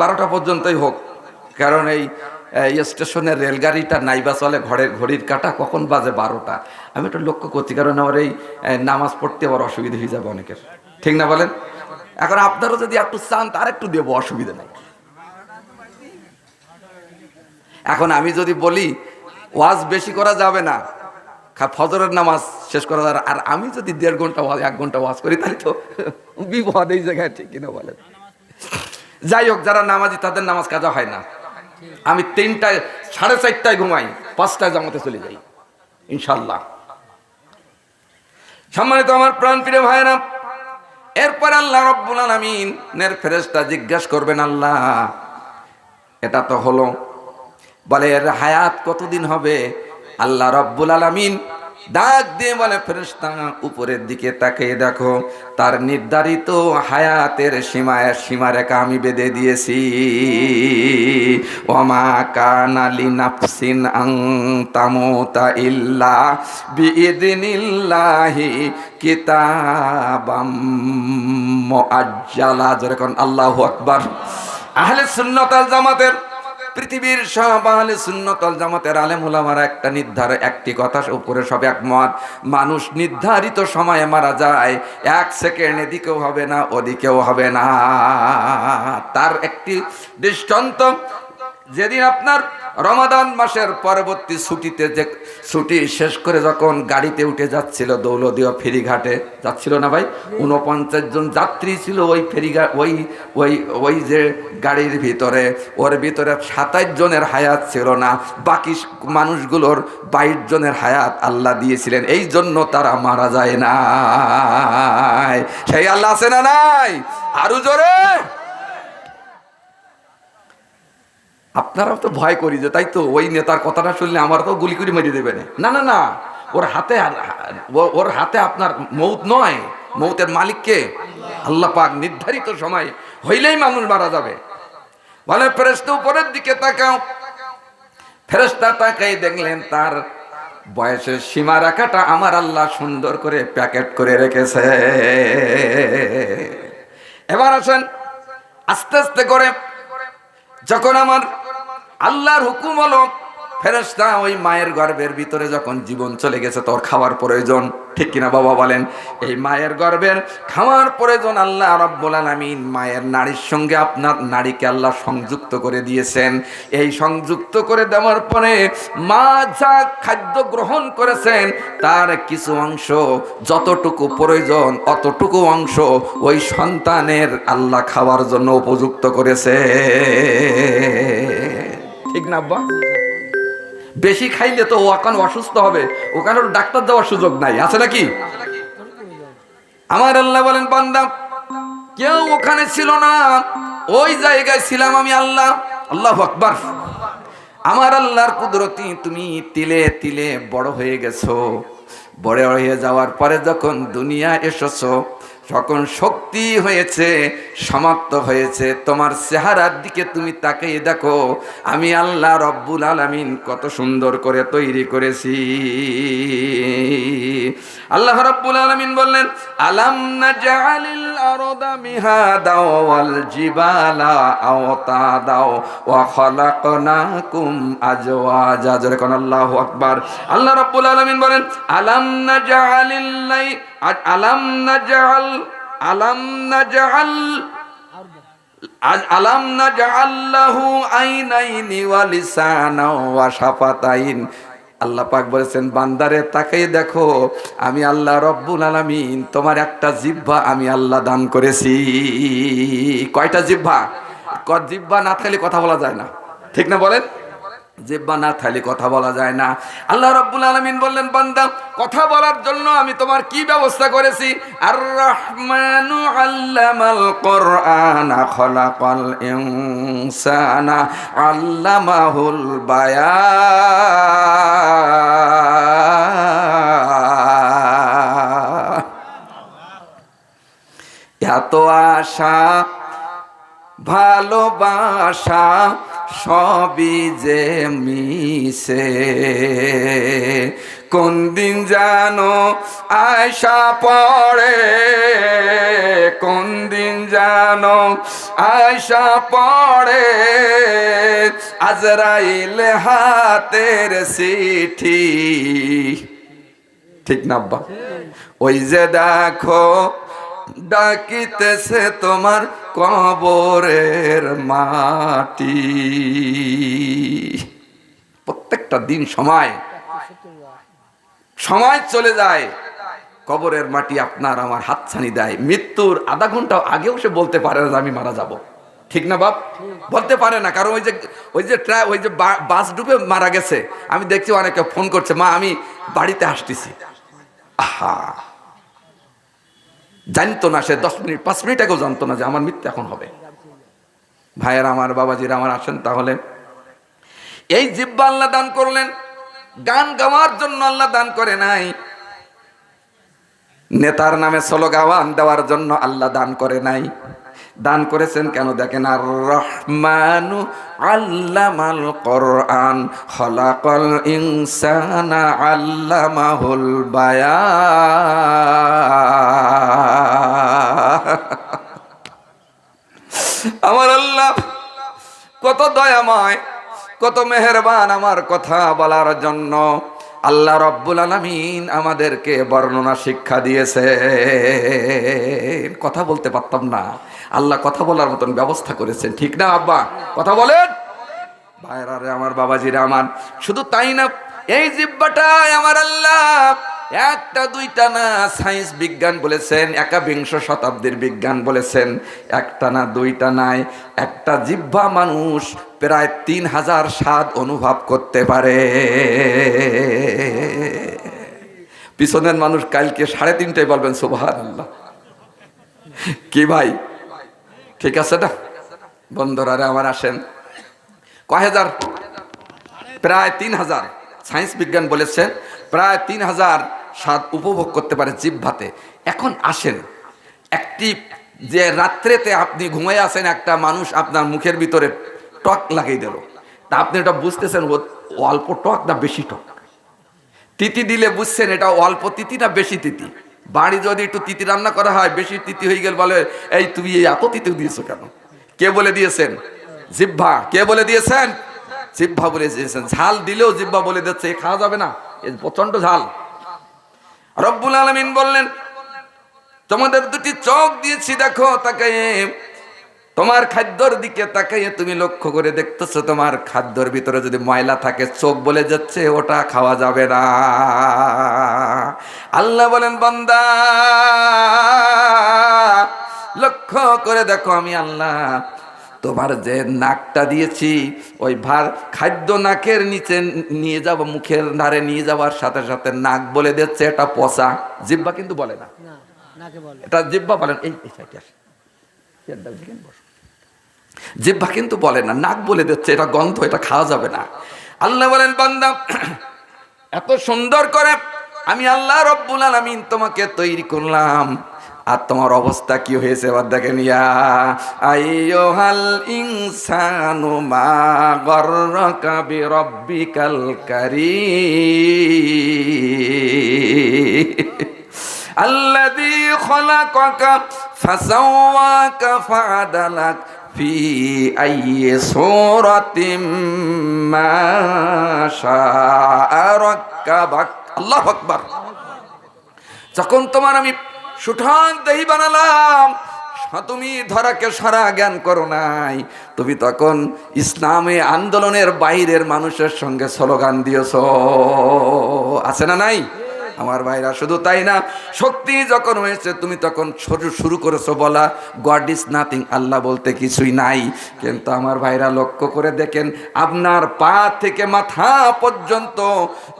12টা পর্যন্তই হোক, কারণ এই স্টেশনের রেলগাড়িটা নাইবা চলে, ঘড়ির কাটা কখন বাজে 12টা আমি একটু লক্ষ্য করছি, কারণ আমার এই নামাজ পড়তে আবার অসুবিধা হয়ে যাবে অনেকের, ঠিক না বলেন? এখন আপনারও যদি একটু চান তার একটু দেবো, অসুবিধা নাই। এখন আমি যদি বলি ওয়াজ বেশি করা যাবে না, ফজরের নামাজ শেষ করা যাবে, আর আমি যদি 1.5 ঘন্টা 1 ঘন্টা ওয়াজ করি তাহলে তো বিপদ এই জায়গায়, ঠিক কিনা বলেন? যাই হোক, যারা নামাজি তাদের নামাজ কাজা হয় না। আমি 3টায় 4:30টায় ঘুমাই, 5টায় জামাতে চলে যাই ইনশাল্লাহ। সম্মানিত আমার প্রাণ প্রিয় ভাইরা, এরপর আল্লাহ রব্বুল আলামিনের ফেরেশতা জিজ্ঞাসা করবেন, আল্লাহ এটা তো হলো, বলে এর হায়াত কতদিন হবে? আল্লাহ রব্বুল আলামিন ডাক দিয়ে বলে, ফেরেশতা উপরের দিকে তাকিয়ে দেখো, তার নির্ধারিত হায়াতের সীমারেখা আমি বেঁধে দিয়েছি। ওমা কানা লিনাফসিন আন তামুতা ইল্লা বিইذনিল্লাহি কিতাবাম মুআজ্জালা। যেরকম আল্লাহু আকবার। আহলে সুন্নাত ওয়াল জামাতের, পৃথিবীর সব আহলে সুন্নাত ওয়াল জামাতের আলেম ওলামারা একটি কথা উপরে সব একমত, মানুষ নির্ধারিত সময়ে মারা যায়, 1 সেকেন্ড এদিকেও হবে না ওদিকেও হবে না। তার একটি দৃষ্টান্ত, যেদিন আপনার রমাদান মাসের পরবর্তী ছুটিতে, যে ছুটি শেষ করে যখন গাড়িতে উঠে যাচ্ছিল দৌলতদিয়া ফেরিঘাটে, যাচ্ছিল না ভাই, 49 জন যাত্রী ছিল ওই ফেরিঘাট, ওই যে গাড়ির ভিতরে, ওর ভিতরে 27 জনের হায়াত ছিল না, বাকি মানুষগুলোর 22 জনের হায়াত আল্লাহ দিয়েছিলেন, এই জন্য তারা মারা যায় না। সেই আল্লাহ আছে না নাই? আরো জোরে। আপনারাও তো ভয় করি যে তাই তো ওই নেতার কথাটা শুনলে আমার তো গুলি করে মেরে দেবে না। না না, ওর হাতে আপনার মৌত নয়, মৌতের মালিককে আল্লাহ পাক। নির্ধারিত সময় হইলেই মানুষ মারা যাবে। বলে ফেরেশতা উপরের দিকে তাকাও। ফেরেশতা তাকাই দেখলেন তার বয়সের সীমারেখাটা আমার আল্লাহ সুন্দর করে প্যাকেট করে রেখেছে। এবার আসেন আস্তে আস্তে করে, যখন আমার আল্লাহর হুকুম হলো, ফেরেশতা ওই মায়ের গর্ভের ভিতরে যখন জীবন চলে গেছে, তোর খাওয়ার প্রয়োজন, ঠিক কিনা বাবা বলেন? এই মায়ের গর্ভের খাওয়ার প্রয়োজন। আল্লাহ রাব্বুল আলামিন মায়ের নাড়ির সঙ্গে আপনার নাড়িকে আল্লাহ সংযুক্ত করে দিয়েছেন। এই সংযুক্ত করে দেওয়ার পরে মা যা খাদ্য গ্রহণ করেছেন তার কিছু অংশ, যতটুকু প্রয়োজন অতটুকু অংশ ওই সন্তানের আল্লাহ খাওয়ার জন্য উপযুক্ত করেছে, ঠিক না আব্বা? বেশি খাইলে তো ও এখন অসুস্থ হবে, ওখানে ডাক্তার দেওয়ার সুযোগ নাই, আছে নাকি? আমার আল্লাহ বলেন, বান্দা কেউ ওখানে ছিল না, ওই জায়গায় ছিলাম আমি আল্লাহ। আল্লাহু আকবার। আমার আল্লাহর কুদরতি তুমি তিলে তিলে বড় হয়ে গেছো। বড় হয়ে যাওয়ার পরে যখন দুনিয়া এসেছো, যখন শক্তি হয়েছে, সমাপ্ত হয়েছে, তোমার চেহারার দিকে তুমি তাকিয়ে দেখো আমি আল্লাহ রব্বুল আলামিন কত সুন্দর করে তৈরি করেছি। আল্লাহ রাব্বুল আলামিন বললেন, আলাম নাজআলিল আরদা মিহাদা ওয়াল জিবালা আওতাদা ওয়া খালাকনাকুম আজওয়াজা। জোরে কোন আল্লাহু আকবার। আল্লাহ রাব্বুল আলামিন বলেন, আলাম নাজআলিল আলাম নাজআল আলাম নাজআল আলাম নাজআল লাহু আইনাইনি ওয়া লিসানা ওয়া শাফাতাইন। আল্লাহ পাক বলেছেন, বান্দারে তাকাই দেখো আমি আল্লাহ রব্বুল আলামিন তোমার একটা জিহ্বা আমি আল্লাহ দান করেছি। কয়টা জিহ্বা? জিহ্বা না থাকলে কথা বলা যায় না, ঠিক না বলেন? জিহ্বা না থাকলে কথা বলা যায় না। আল্লাহ রাব্বুল আলামিন বললেন, বান্দা কথা বলার জন্য আমি তোমার কি ব্যবস্থা করেছি? আর রহমানু আল্লামাল কোরআনা খলাকাল ইনসানা আল্লামাহুল বায়ান। এত আশা ভালোবাসা সবই যে মিশে, কোন দিন জানো আয়সা পড়ে, কোন দিন জানো আয়সা পড়ে আজরাইল হাতের চিঠি। ঠিক না আব্বা? ওই যে দেখো ডাকিতেছে তোমার কবরের মাটি। প্রত্যেকটা দিন সময় চলে যায়, কবরের মাটি আপনার আমার হাতছানি দেয়। মৃত্যুর আধা ঘন্টা আগেও সে বলতে পারে না আমি মারা যাব, ঠিক না বাপ? বলতে পারে না, কারণ ওই যে বাস ডুবে মারা গেছে। আমি দেখছি অনেকে ফোন করছে, মা আমি বাড়িতে আসতেছি। আহা, জানতো না সে 10 মিনিট 5 মিনিট আগেও জানতো না যে আমার মৃত্যু এখন হবে। ভাইয়ের আমার, বাবাজিরা আমার, আসেন তাহলে এই জিহ্বা আল্লাহ দান করলেন গান গাওয়ার জন্য, আল্লাহ দান করে নাই নেতার নামে স্লোগান দেওয়ার জন্য, আল্লাহ দান করে নাই। দান করেছেন কেন দেখেন, আর রহমানু আল্লামাল কোরআন খলাকাল ইনসানা আল্লামাহুল বায়ান। আমার আল্লাহ কত দয়াময়, কত মেহেরবান আমার কথা বলার জন্য। আল্লাহ রব্বুল আলামিন আমাদেরকে বর্ণনা শিক্ষা দিয়েছে। কথা বলতে পারতাম না, আল্লাহ কথা বলার মতন ব্যবস্থা করেছেন, ঠিক না আব্বা? কথা বলেন ভাইরা রে আমার, বাবাজিরা আমার। শুধু তাই না, এই জিহ্বাটাই আমার আল্লাহ একটা দুইটা না, সায়েন্স বিজ্ঞান বলেছেন, 21 শতাব্দীর বিজ্ঞান বলেছেন একটা না দুইটা নাই, একটা জিহ্বা মানুষ প্রায় 3000 স্বাদ অনুভব করতে পারে। পিছনের মানুষ কালকে 3:30টায় বলবেন সুবহানাল্লাহ। কি ভাই, ঠিক আছে না? বন্ধুরা রে আমার, আসেন কয় হাজার? প্রায় 3000। সায়েন্স বিজ্ঞান বলেছেন প্রায় 3000 স্বাদ উপভোগ করতে পারে জিহ্বাতে। এখন আসেন, একটি যে রাত্রেতে আপনি ঘুমাই আছেন, একটা মানুষ আপনার মুখের ভিতরে টক লাগিয়ে দিল, তা আপনি এটা বুঝতেছেন অল্প টক না বেশি টক? তিতি দিলে বুঝছেন এটা অল্প তিতি না বেশি তিতি? বাড়ি যদি একটু তিতি রান্না করা হয়, বেশি তিতি হয়ে গেল, বলে এই তুমি এত তিতি দিয়েছো কেন? কে বলে দিয়েছেন? জিহ্বা। কে বলে দিয়েছেন? জিহ্বা বলে দিয়েছেন। ঝাল দিলেও জিহ্বা বলে দিচ্ছে এ খাওয়া যাবে না, এ প্রচন্ড ঝাল। রব্বুল আলামিন বললেন, তোমাদের দুটি চোখ দিয়েছি, দেখো তাকায়ে, তোমার খাদ্যর দিকে তাকাইয়ে তুমি লক্ষ্য করে দেখতেছো, তোমার খাদ্যর ভিতরে যদি ময়লা থাকে, চোখ বলে যাচ্ছে ওটা খাওয়া যাবে না। আল্লাহ বলেন, বান্দা লক্ষ্য করে দেখো, আমি আল্লাহ তোমার যে নাকটা দিয়েছি, ওই খাদ্য নাকের নিচে নিয়ে যাব, মুখের ধারে নিয়ে যাওয়ার সাথে সাথে নাক বলে দিচ্ছে এটা পচা। জিহ্বা কিন্তু বলে না, এটা জিহ্বা বলেন। এই সাইডে আসে, জিহ্বা কিন্তু বলে না, নাক বলে দিচ্ছে এটা গন্ধ, এটা খাওয়া যাবে না। আল্লাহ বলেন, বান্দা এত সুন্দর করে আমি আল্লাহ রব্বুল আলামিন তোমাকে তৈরি করলাম, আর তোমার অবস্থা কি হয়েছে এবার দেখেন, ইয়া আইয়ুহাল ইনসানু মা গররাকা বিরাব্বিকাল কারীম আল্লাযী খালাকাকা ফাসাওয়াকা ফাআদালাক ফি আইয়ি সূরাতিম মা শাআ রাক্কাবাক। আল্লাহু আকবার। যখন তোমার আমি সুঠাম দেহি বানালাম, তুমি ধরাকে সারা জ্ঞান করো নাই, তুমি তখন ইসলামী আন্দোলনের বাইরের মানুষের সঙ্গে স্লোগান দিয়েছ, আছে না নাই? আমার ভাইরা, শুধু তাই না, শক্তি যখন হয়েছে তুমি তখন শুরু করেছো বলা গড ইজ নাথিং, আল্লাহ বলতে কিছুই নাই। কিন্তু আমার ভাইরা লক্ষ্য করে দেখেন, আপনার পা থেকে মাথা পর্যন্ত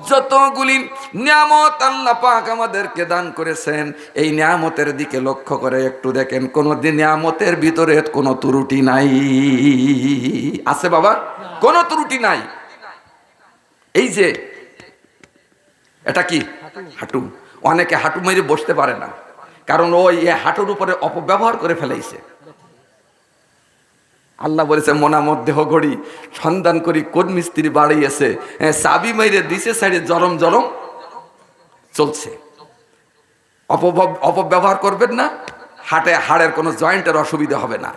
যতগুলি নিয়ামত আল্লাহ পাক আমাদেরকে দান করেছেন, এই নিয়ামতের দিকে লক্ষ্য করে একটু দেখেন, কোনো নিয়ামতের ভিতরে কোনো ত্রুটি নাই। আছে বাবা? কোনো ত্রুটি নাই। এই যে এটা কি হাঁটু, অনেকে হাঁটু মেরে বসতে পারে না, কারণ ওই হাঁটুর উপরে অপব্যবহার করে ফেলেছে। আল্লাহ বলেছে মনামত দেহ গড়ি সন্ধান করি কোন মিস্ত্রি বাড়িয়েছে, চাবি মেরে দিছে সাইডে জরম জরম চলছে। অপব্যবহার করবেন না, হাড়ের কোনো জয়েন্টের অসুবিধা হবে না।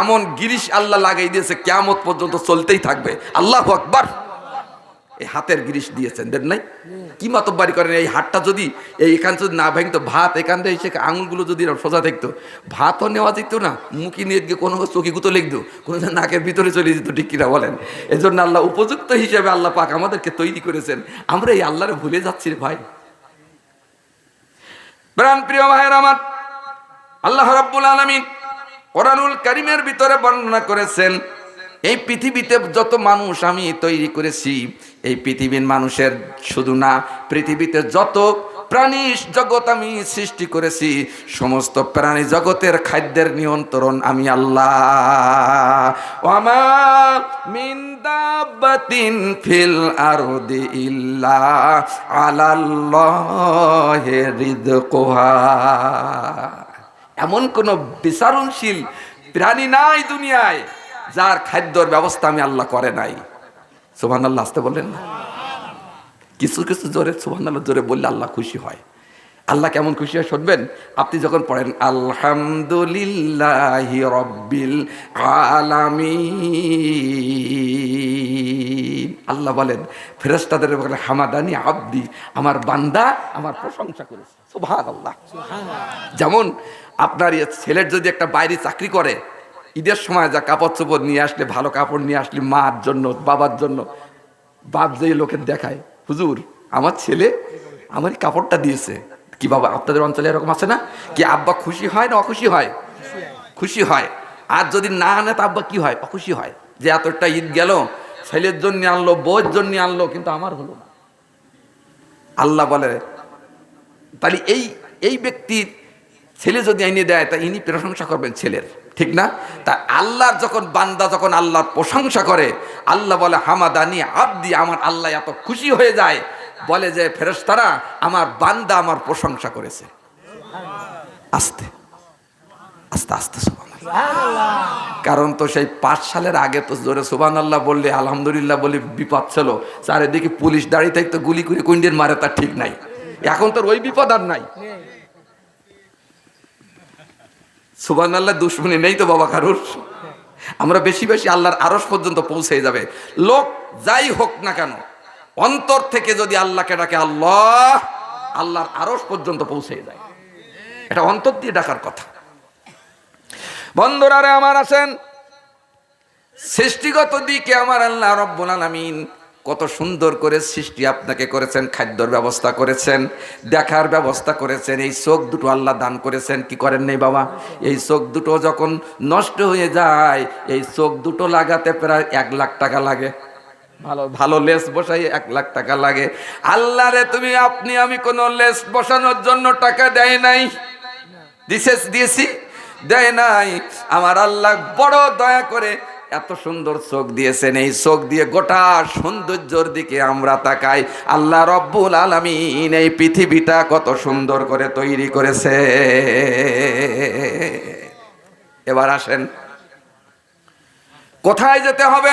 এমন গিরিশ আল্লাহ লাগাই দিয়েছে, কিয়ামত পর্যন্ত চলতেই থাকবে। আল্লাহু আকবার। এই হাতের গিরিশ দিয়েছেন, দেন নাই? কি মাতব্বারি করেন, এই হাতটা যদি এইখান যদি না ভাঙতো, ভাত এখান থেকে এসে আঙুলগুলো যদি সোজা থাকতো, ভাতও নেওয়া যেত না, মুখি নিয়ে গিয়ে কোনো চকি গুতো লিখতো, কোনো নাকের ভিতরে চলে যেত, ঠিক কিনা বলেন? এই জন্য আল্লাহ উপযুক্ত হিসেবে আল্লাহ পাক আমাদেরকে তৈরি করেছেন। আমরা এই আল্লাহরে ভুলে যাচ্ছি রে ভাই। প্রাণ প্রিয় ভাইয়ের আমার, আল্লাহ রাব্বুল আলামিন কোরআনুল কারীমের ভিতরে বর্ণনা করেছেন, এই পৃথিবীতে যত মানুষ আমি তৈরি করেছি, এই পৃথিবীর মানুষের শুধু না, পৃথিবীতে যত প্রাণী জগৎ আমি সৃষ্টি করেছি, সমস্ত প্রাণী জগতের খাদ্যের নিয়ন্ত্রণ আমি আল্লাহ। ওয়ামা মিন দাব্বাতিন ফিল আরদি ইল্লা আলাল্লাহি রিজকুহা। এমন কোন বিচারণশীল প্রাণী নাই দুনিয়ায় যার খাদ্যর ব্যবস্থা আমি আল্লাহ করে নাই। সুবহানাল্লাহ, আসতে বললেন না? কিছু কিছু জোরে সুবহানাল্লাহ জোরে বললে আল্লাহ খুশি হয়। আল্লাহ কেমন খুশি হয় শুনবেন? আপনি যখন পড়েন আলহামদুলিল্লাহি রাব্বিল আলামিন, আল্লাহ বলেন ফেরেশতাদের বলে হামাদানি আব্দি, আমার বান্দা আমার প্রশংসা করেছে। সুবহানাল্লাহ। যেমন আপনার ছেলের যদি একটা বাইরে চাকরি করে, ঈদের সময় যা কাপড় চোপড় নিয়ে আসলে, ভালো কাপড় নিয়ে আসলে মার জন্য বাবার জন্য, বাপ যে লোকের দেখায়, হুজুর আমার ছেলে আমার কাপড়টা দিয়েছে। কি বাবা, আপনাদের অঞ্চলে এরকম আছে না? কি আব্বা খুশি হয় না অখুশি হয়? খুশি হয়। আর যদি না আনে তা আব্বা কি হয়? অখুশি হয়, যে এতটা ঈদ গেল, ছেলের জন্য আনলো, বউয়ের জন্য আনলো, কিন্তু আমার হলো না। আল্লাহ বলে তাহলে এই ব্যক্তির ছেলে যদি এনে দেয় তা ইনি প্রশংসা করবেন ছেলের, ঠিক না? তা আল্লাহর যখন বান্দা যখন আল্লাহর প্রশংসা করে, আল্লাহ বলে হামাদানি আব্দি, আমার আল্লাহ এত খুশি হয়ে যায়, বলে যে ফেরেশতারা আমার বান্দা আমার প্রশংসা করেছে। আস্তে আস্তে আস্তে সুবহানাল্লাহ। কারণ তো সেই 5 সালের আগে তো জোরে সুবহানাল্লাহ বললে, আলহামদুলিল্লাহ বলে বিপদ ছিল, চারিদিকে পুলিশ দাঁড়িয়ে থাকতো, গুলি করে কুইন্ডের মারে, তার ঠিক নাই। এখন তোর ওই বিপদ আর নাই। সুবহানাল্লাহ, দুশ্মনী নেই তো বাবা কারুর। আমরা বেশি বেশি আল্লাহর আরশ পর্যন্ত পৌঁছে যাবে। লোক যাই হোক না কেন, অন্তর থেকে যদি আল্লাহকে ডাকে, আল্লাহ, আল্লাহর আরশ পর্যন্ত পৌঁছে যায়। এটা অন্তর দিয়ে ডাকার কথা। বন্ধুরা রে আমার, আছেন সৃষ্টিগত দিকে আমার আল্লাহ রাব্বুল আলামিন কত সুন্দর করে সৃষ্টি আপনাকে করেছেন, খাদ্যর ব্যবস্থা করেছেন, দেখার ব্যবস্থা করেছেন। এই চোখ দুটো আল্লাহ দান করেছেন, কি করেন নেই বাবা? এই চোখ দুটো যখন নষ্ট হয়ে যায়, এই চোখ দুটো লাগাতে প্রায় 1 লাখ টাকা লাগে। ভালো ভালো লেস বসাই 1 লাখ টাকা লাগে। আল্লাহ রে, তুমি আপনি আমি কোনো লেস বসানোর জন্য টাকা দেয় নাই, দিয়েছি? দেয় নাই। আমার আল্লাহ বড় দয়া করে এত সুন্দর চোখ দিয়েছেন, এই চোখ দিয়ে গোটা সৌন্দর্যের দিকে আমরা তাকাই। আল্লাহ রব্বুল আলামিন এই পৃথিবীটা কত সুন্দর করে তৈরি করেছে। এবার আসেন, কোথায় যেতে হবে?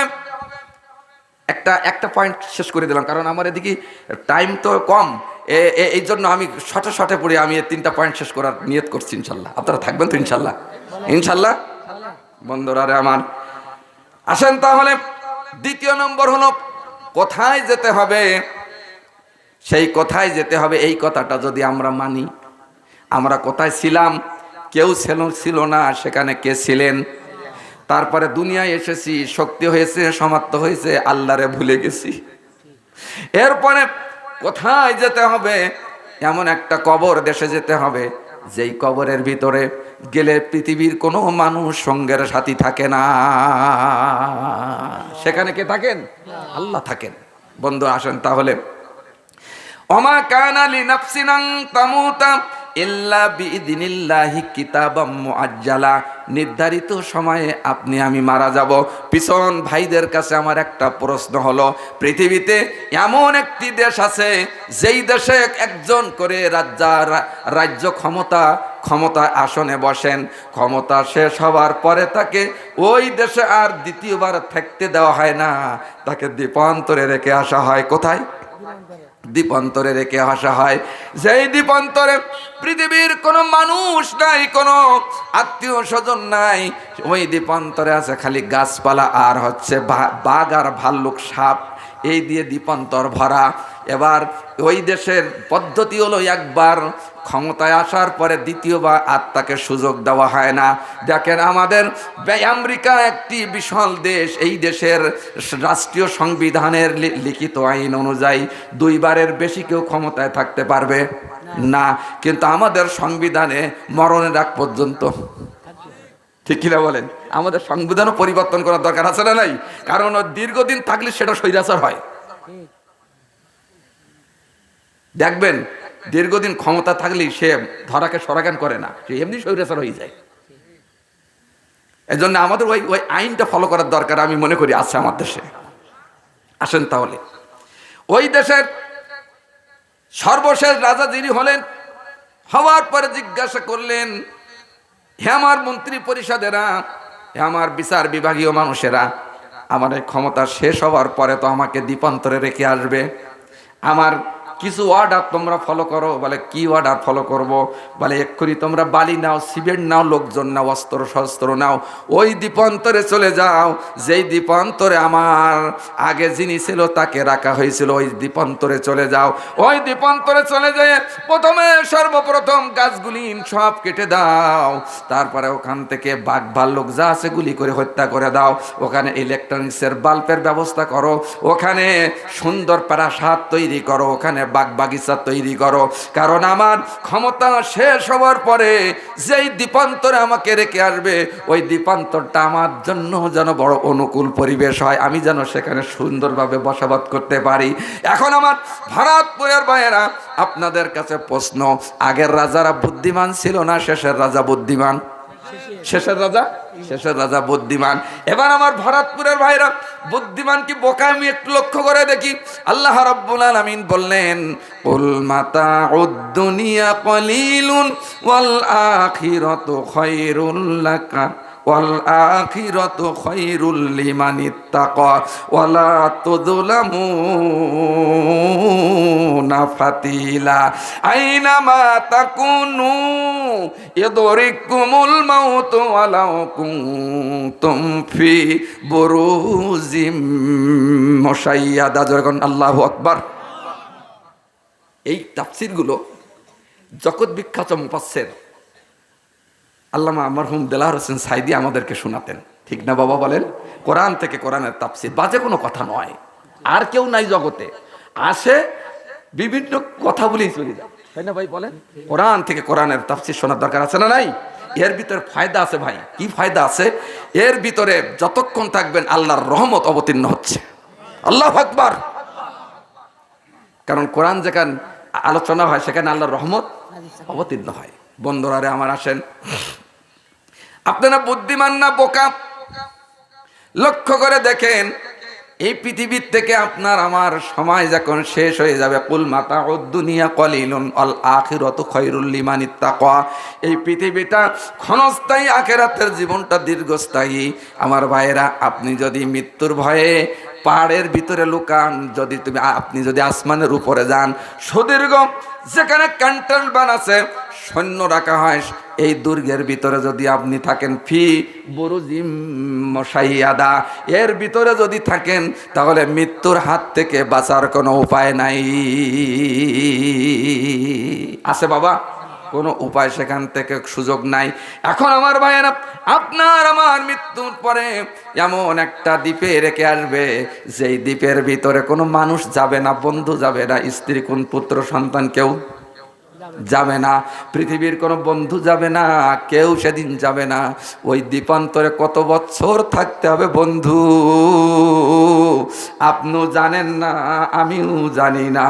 একটা পয়েন্ট শেষ করে দিলাম, কারণ আমার এদিকে টাইম তো কম, এই জন্য আমি শর্টে পড়ে আমি 3টা পয়েন্ট শেষ করার নিয়ত করছি। ইনশাল্লাহ আপনারা থাকবেন তো? ইনশাল্লাহ ইনশাল্লাহ বন্ধুরা রে আমার, আসেন তাহলে। দ্বিতীয় নম্বর হলো কোথায় যেতে হবে। সেই কোথায় যেতে হবে এই কথাটা যদি আমরা মানি, আমরা কোথায় ছিলাম, কেউ ছিল না, সেখানে কে ছিলেন? তারপরে দুনিয়ায় এসেছি, শক্তি হয়েছে, সমাপ্ত হয়েছে, আল্লাহরে ভুলে গেছি। এরপরে কোথায় যেতে হবে? এমন একটা কবর দেশে যেতে হবে যেই কবরের ভিতরে গেলে পৃথিবীর কোনো মানুষ সঙ্গের সাথী থাকে না। সেখানে কে থাকেন? আল্লাহ থাকেন। বন্ধু আসেন তাহলে, ওমা কানা লিনাফসিন আন তামুতা ইল্লা বিইذনিল্লাহি কিতাবাম মুআজ্জালা। নির্ধারিত সময়ে আপনি আমি মারা যাব। পিছন ভাইদের কাছে আমার একটা প্রশ্ন হলো, পৃথিবীতে এমন একটি দেশ আছে যেই দেশে একজন করে রাজ্য ক্ষমতা আসনে বসেন, ক্ষমতা শেষ হওয়ার পরে তাকে ওই দেশে আর দ্বিতীয়বার থাকতে দেওয়া হয় না, তাকে দ্বীপান্তরে রেখে আসা হয়। কোথায়? দ্বীপান্তরে রেখে আসা হয়। যেই দ্বীপান্তরে পৃথিবীর কোনো মানুষ নাই, কোনো আত্মীয় স্বজন নাই। ওই দ্বীপান্তরে আছে খালি গাছপালা আর হচ্ছে বাঘ আর ভাল্লুক, সাপ, এই দিয়ে দ্বীপান্তর ভরা। এবার ওই দেশের পদ্ধতি হলো একবার ক্ষমতায় আসার পরে দ্বিতীয়বার আর তাকে সুযোগ দেওয়া হয় না। দেখেন আমাদের আমেরিকা একটি বিশাল দেশ, এই দেশের রাষ্ট্রীয় সংবিধানের লিখিত আইন অনুযায়ী 2বারের বেশি কেউ ক্ষমতায় থাকতে পারবে না, কিন্তু আমাদের সংবিধানে মরণের আগ পর্যন্ত। ঠিক কিনা বলেন? আমাদের সংবিধানও পরিবর্তন করার দরকার আছে না নাই? কারণ দীর্ঘদিন থাকলে সেটা স্বৈরাচার হয়। দেখবেন দীর্ঘদিন ক্ষমতা থাকলেই সে ধরাকে সরাগান করে না, সে এমনি স্বৈরাচার হয়ে যায়। এই জন্য আমাদের ওই আইনটা ফলো করার দরকার আমি মনে করি আছে আমার দেশে। আসেন তাহলে, ওই দেশের সর্বশেষ রাজা যিনি হলেন, হওয়ার পরে জিজ্ঞাসা করলেন, হে আমার মন্ত্রী পরিষদেরা, হে আমার বিচার বিভাগীয় মানুষেরা, আমার এই ক্ষমতা শেষ হওয়ার পরে তো আমাকে দ্বীপান্তরে রেখে আসবে, আমার কিছু অর্ডার তোমরা ফলো করো। বলে কি অর্ডার ফলো করব? বলে এক্ষুনি তোমরা বালি নাও, সিমেন্ট নাও, লোকজন নাও, অস্ত্র শস্ত্র নাও, ওই দ্বীপান্তরে চলে যাও। যেই দ্বীপান্তরে আমার আগে যিনি ছিল তাকে রাখা হয়েছিল, ওই দ্বীপান্তরে চলে যাও। ওই দ্বীপান্তরে চলে যায় প্রথমে সর্বপ্রথম গাছগুলি সব কেটে দাও, তারপরে ওখান থেকে বাঘ ভাল্লুক যা আছে গুলি করে হত্যা করে দাও। ওখানে ইলেকট্রনিক্সের বাল্বের ব্যবস্থা করো, ওখানে সুন্দর প্রাসাদ তৈরি করো, ওখানে বাগ বাগিচা তৈরি করো। কারণ আমার ক্ষমতা শেষ হওয়ার পরে যেই দ্বীপান্তরে আমাকে রেখে আসবে, ওই দ্বীপান্তরটা আমার জন্য যেন বড় অনুকূল পরিবেশ হয়, আমি যেন সেখানে সুন্দরভাবে বসবাস করতে পারি। এখন আমার ভারতপুরের ভাইয়েরা, আপনাদের কাছে প্রশ্ন, আগের রাজারা বুদ্ধিমান ছিল না শেষের রাজা বুদ্ধিমান? শেষের রাজা বুদ্ধিমান। এবার আমার ভারতপুরের ভাইরা, বুদ্ধিমান কি বোকা আমি একটু লক্ষ্য করে দেখি। আল্লাহ রাব্বুল আলামিন বললেন, কুল মাতাউদ দুনিয়া কলিলুন ওয়াল আখিরাতু খায়রুল লাকা ওয়াল আখিরাতু খায়রুল লিমানিত্তাকা ওয়ালা তুযলামুনা ফাতিলা আইনামা তাকুনু ইদরিকুমুল মাউত ওয়ালাউ কুনতুম ফি বুরুজিম মুশাইয়াদা। যখন আল্লাহু আকবার। এই তাফসীরগুলো জগৎ বিখ্যাত মুফাসসির আল্লামা মরহুম দেলাওয়ার হোসেন সাইদি আমাদেরকে শোনাতেন। ঠিক না বাবা বলেন? কোরআন থেকে কোরআনের তাফসীর, বাজে কোনো কথা নয়। আর কেউ নাই জগতে, আসে বিভিন্ন কথা বলেই চলে যায়, তাই না ভাই বলেন? কোরআন থেকে কোরআনের তাফসীর শোনার দরকার আছে না নাই? এর ভিতরে ফায়দা আছে ভাই। কি ফায়দা আছে? এর ভিতরে যতক্ষণ থাকবেন আল্লাহর রহমত অবতীর্ণ হচ্ছে। আল্লাহু আকবার। কারণ কোরআন যেখানে আলোচনা হয় সেখানে আল্লাহর রহমত অবতীর্ণ হয়। বন্ধুরা আমার আসেন, আপনারা বুদ্ধিমান না বোকা? লক্ষ্য করে দেখেন, এই পৃথিবীর থেকে আপনার আমার সময় যখন শেষ হয়ে যাবে, কুল মাতাউদ দুনিয়া কলিলুন আল আখিরাতু খায়রুল লিমানিত তাকওয়া, এই পৃথিবীটা ক্ষণস্থায়ী, আখিরাতের জীবনটা দীর্ঘস্থায়ী। আমার ভাইয়েরা, আপনি যদি মৃত্যুর ভয়ে পাহাড়ের ভিতরে লুকান, আপনি যদি আসমানের উপরে যান, সুদীর্ঘ যেখানে ক্যান্টনমেন্ট আছে, সৈন্য রাখা হয়, এই দুর্গের ভিতরে যদি আপনি থাকেন, ফি বুরুজিম মুশাইয়াদা, এর ভিতরে যদি থাকেন, তাহলে মৃত্যুর হাত থেকে বাঁচার কোনো উপায় নাই। আছে বাবা, কোনো উপায় সেখান থেকে সুযোগ নাই। এখন আমার ভাইয়েরা, আপনার আমার মৃত্যুর পরে এমন একটা দ্বীপে রেখে আসবে, যেই দ্বীপের ভিতরে কোনো মানুষ যাবে না, বন্ধু যাবে না, স্ত্রী কোন পুত্র সন্তান কেউ যাবে না, পৃথিবীর কোনো বন্ধু যাবে না, কেউ সেদিন যাবে না। ওই দ্বীপান্তরে কত বছর থাকতে হবে বন্ধু, আপনিও জানেন না, আমিও জানি না।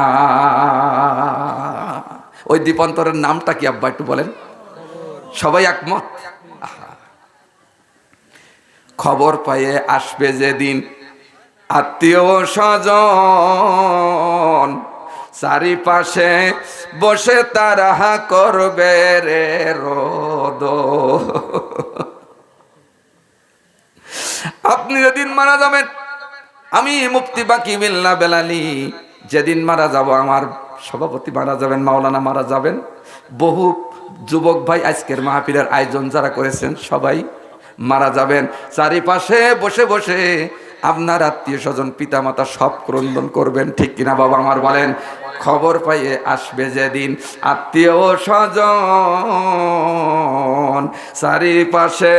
ওই দ্বীপান্তরের নামটা কি আব্বা একটু বলেন? সবাই একমত? খবর পাইয়ে আসবে যেদিন আত্মীয় স্বজন, চারিপাশে বসে তারা করবে রে রোদ। আপনি যেদিন মারা যাবেন, আমি মুফতি বাকি বিল্লাহ বেলালি যেদিন মারা যাব, আমার সভাপতি মারা যাবেন, মাওলানা মারা যাবেন, বহু যুবক ভাই আজকের মাহফিলের আয়োজন যারা করেছেন সবাই মারা যাবেন। চারিপাশে বসে বসে আপনার আত্মীয় স্বজন পিতা মাতা সব ক্রন্দন করবেন, ঠিক কিনা বাবা আমার বলেন? খবর পাইয়ে আসবে যেদিন আত্মীয় স্বজন, চারিপাশে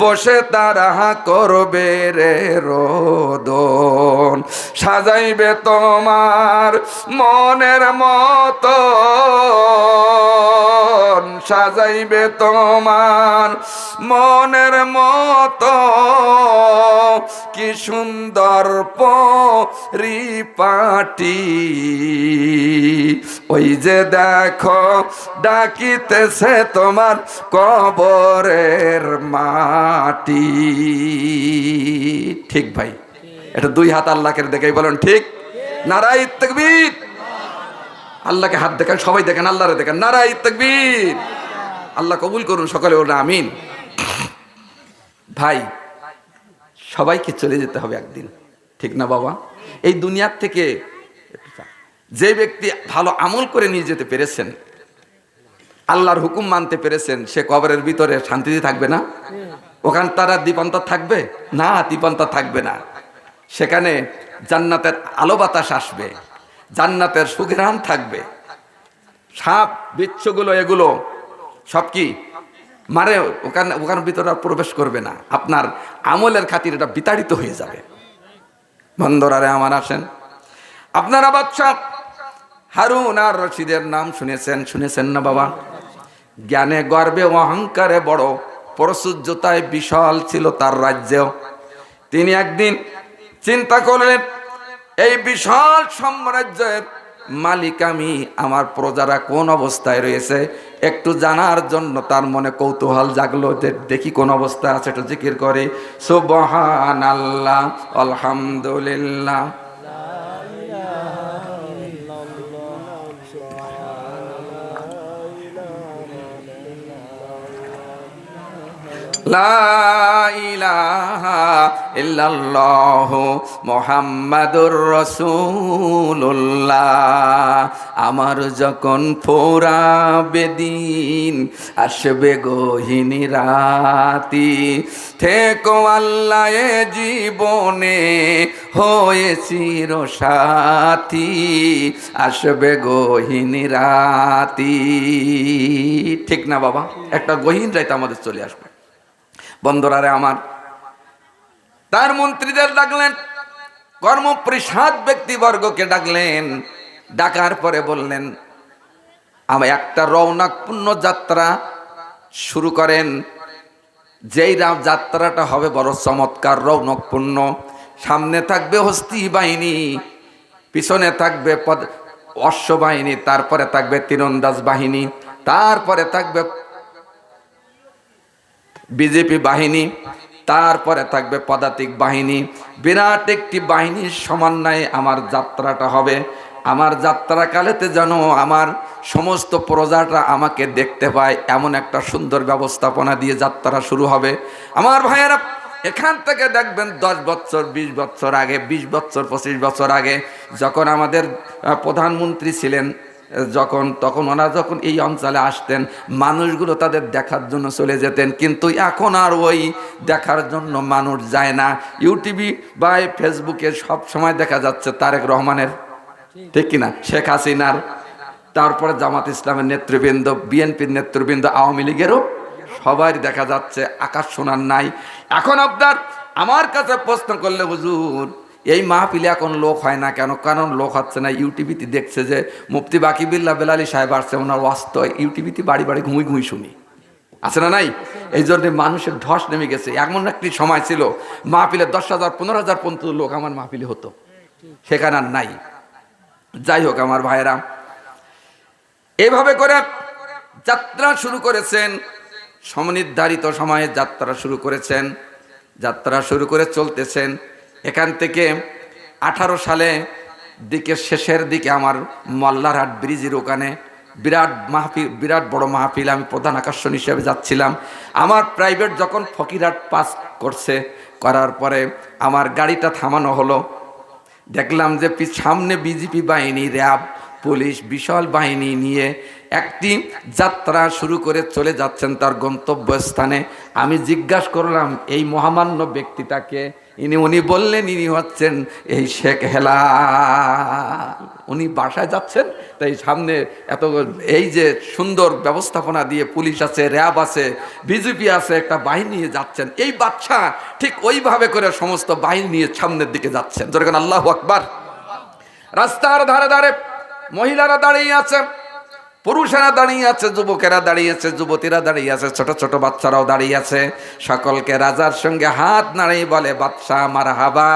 বসে তারা করবে রে রোদন, সাজাইবে তোমার মনের মতো, সাজাইবে তোমার মনের মতো, কি সুন্দর পরিপাটি, ওই যে দেখো ডাকিতেছে তোমার কবরের মাটি। ঠিক ভাই, এটা দুই হাত আল্লাহকে দেখেই বলেন ঠিক। নারায়ে তাকবীর। আল্লাহকে হাত দেখেন, সবাই দেখেন, আল্লাহরে দেখেন, নারায়ে তাকবীর। আল্লাহ কবুল করুন, সকলে বলুন আমিন। ভাই, সবাইকে চলে যেতে হবে একদিন, ঠিক না বাবা? এই দুনিয়ার থেকে যে ব্যক্তি ভালো আমল করে নিয়ে যেতে পেরেছেন, আল্লাহর হুকুম মানতে পেরেছেন, সে কবরের ভিতরে শান্তিতে থাকবে না? ওখানে তারা দ্বীপান্তর থাকবে না? দ্বীপান্তর থাকবে না। সেখানে জান্নাতের আলো বাতাস আসবে, জান্নাতের সুঘ্রাণ থাকবে, সাপ বিচ্ছুগুলো এগুলো সব কি মারে, ওখানে ভিতরে প্রবেশ করবে না। আপনার আমলের খাতির এটা বিতাড়িত হয়ে যাবে। বন্ধুরারে আমার, আসেন, আপনারা বাদশাহ হারুন আর রশিদের নাম শুনেছেন না বাবা? জ্ঞানে গর্বে অহংকারে বড়, প্রসূজ্যতায় বিশাল ছিল তার রাজ্যেও। তিনি একদিন চিন্তা করলেন, এই বিশাল সাম্রাজ্যের মালিক আমি, আমার প্রজারা কোন অবস্থায় রয়েছে একটু জানার জন্য তার মনে কৌতূহল জাগলো, যে দেখি কোন অবস্থা আছে, একটু জিকির করে সুবহানাল্লাহ, আলহামদুলিল্লাহ, লা ইলাহা ইল্লাল্লাহু মুহাম্মাদুর রাসূলুল্লাহ। আমার যখন ফোরাবে দিন, আসবে গহীন রাতি, থেকো আল্লাহ এ জীবনে হয়ে চির সাথী, আসবে গহীন রাতি। ঠিক না বাবা? একটা গহীন রাত আমাদের চলে আসবে। বন্ধুরারে আমার, তার মন্ত্রীদের ডাকলেন, কর্মপ্রসাদ ব্যক্তিবর্গকে ডাকলেন, ডাকার পরে বললেন, আমি একটা রৌনকপূর্ণ যাত্রা শুরু করেন। যেই যাত্রাটা হবে বড় চমৎকার, রৌনকপূর্ণ। সামনে থাকবে হস্তি বাহিনী, পিছনে থাকবে অশ্ব বাহিনী, তারপরে থাকবে তীরন্দাজ বাহিনী, তারপরে থাকবে বিজেপি বাহিনী, তারপরে থাকবে পদাতিক বাহিনী। বিরাট একটি বাহিনীর সমন্বয়ে আমার যাত্রাটা হবে। আমার যাত্রাকালেতে যেন আমার সমস্ত প্রজাটা আমাকে দেখতে পায়, এমন একটা সুন্দর ব্যবস্থাপনা দিয়ে যাত্রা শুরু হবে। আমার ভাইয়েরা, এখান থেকে দেখবেন 10 বছর 20 বছর আগে, 20 বছর 25 বছর আগে যখন আমাদের প্রধানমন্ত্রী ছিলেন, তখন ওনারা যখন এই অঞ্চলে আসতেন, মানুষগুলো তাদের দেখার জন্য চলে যেতেন। কিন্তু এখন আর ওই দেখার জন্য মানুষ যায় না। ইউটিভি বা ফেসবুকে সব সময় দেখা যাচ্ছে তারেক রহমানের, ঠিক কিনা, শেখ হাসিনার, তারপরে জামাত ইসলামের নেতৃবৃন্দ, বিএনপির নেতৃবৃন্দ, আওয়ামী লীগেরও সবাই দেখা যাচ্ছে। আকাশ শোনার নাই। এখন আপনার আমার কাছে প্রশ্ন করলে, হুজুর এই মাহফিলে এখন লোক হয় না কেন? কারণ লোক হচ্ছে না, ইউটিভিতে দেখছে যে মুফতি বাকিবিল্লাহ বেলালী সাহেব আসছে, ওনার ওয়াস্ত ইউটিভিতে বাড়ি বাড়ি ঘুমিয়ে শুনি, আছে না নাই? এই জন্য মানুষের ধস নেমে গেছে। এমন একটি সময় ছিল মাহফিলে 10,000 15,000 পর্যন্ত লোক আমার মাহফিলে হতো, সেখানে আর নাই। যাই হোক আমার ভাইয়েরা, এভাবে করে যাত্রা শুরু করেছেন, সমনির্ধারিত সময়ে যাত্রা শুরু করেছেন, যাত্রা শুরু করে চলতেছেন। এখান থেকে 18 সালে দিকে শেষের দিকে আমার মল্লারহাট ব্রিজের ওখানে বিরাট মাহফিল, বিরাট বড় মাহফিল, আমি প্রধান আকর্ষণ হিসেবে যাচ্ছিলাম। আমার প্রাইভেট যখন ফকিরহাট পাস করার পরে আমার গাড়িটা থামানো হলো। দেখলাম যে সামনে বিজেপি বাহিনী, র্যাব, পুলিশ, বিশাল বাহিনী নিয়ে একটি যাত্রা শুরু করে চলে যাচ্ছেন তার গন্তব্যস্থানে। আমি জিজ্ঞাসা করলাম এই মহামান্য ব্যক্তিটাকে। উনি বললেন ইনি হচ্ছেন এই শেখ হেলাল। উনি বাসায় যাচ্ছেন, তাই সামনে এত এই যে সুন্দর ব্যবস্থাপনা দিয়ে পুলিশ আছে, র্যাব আছে, বিজেপি আছে, একটা বাহিনী নিয়ে যাচ্ছেন। এই বাচ্চা ঠিক ওইভাবে করে সমস্ত বাহিনী নিয়ে সামনের দিকে যাচ্ছেন। যেরকম আল্লাহু আকবার। রাস্তার ধারে ধারে মহিলারা দাঁড়িয়ে আছে, পুরুষেরা দাঁড়িয়ে আছে, যুবকেরা দাঁড়িয়ে আছে, যুবতীরা দাঁড়িয়ে আছে, ছোট ছোট বাচ্চারাও দাঁড়িয়ে আছে। সকলকে রাজার সঙ্গে হাত নাড়িয়ে বলে, বাদশাহ মারহাবা,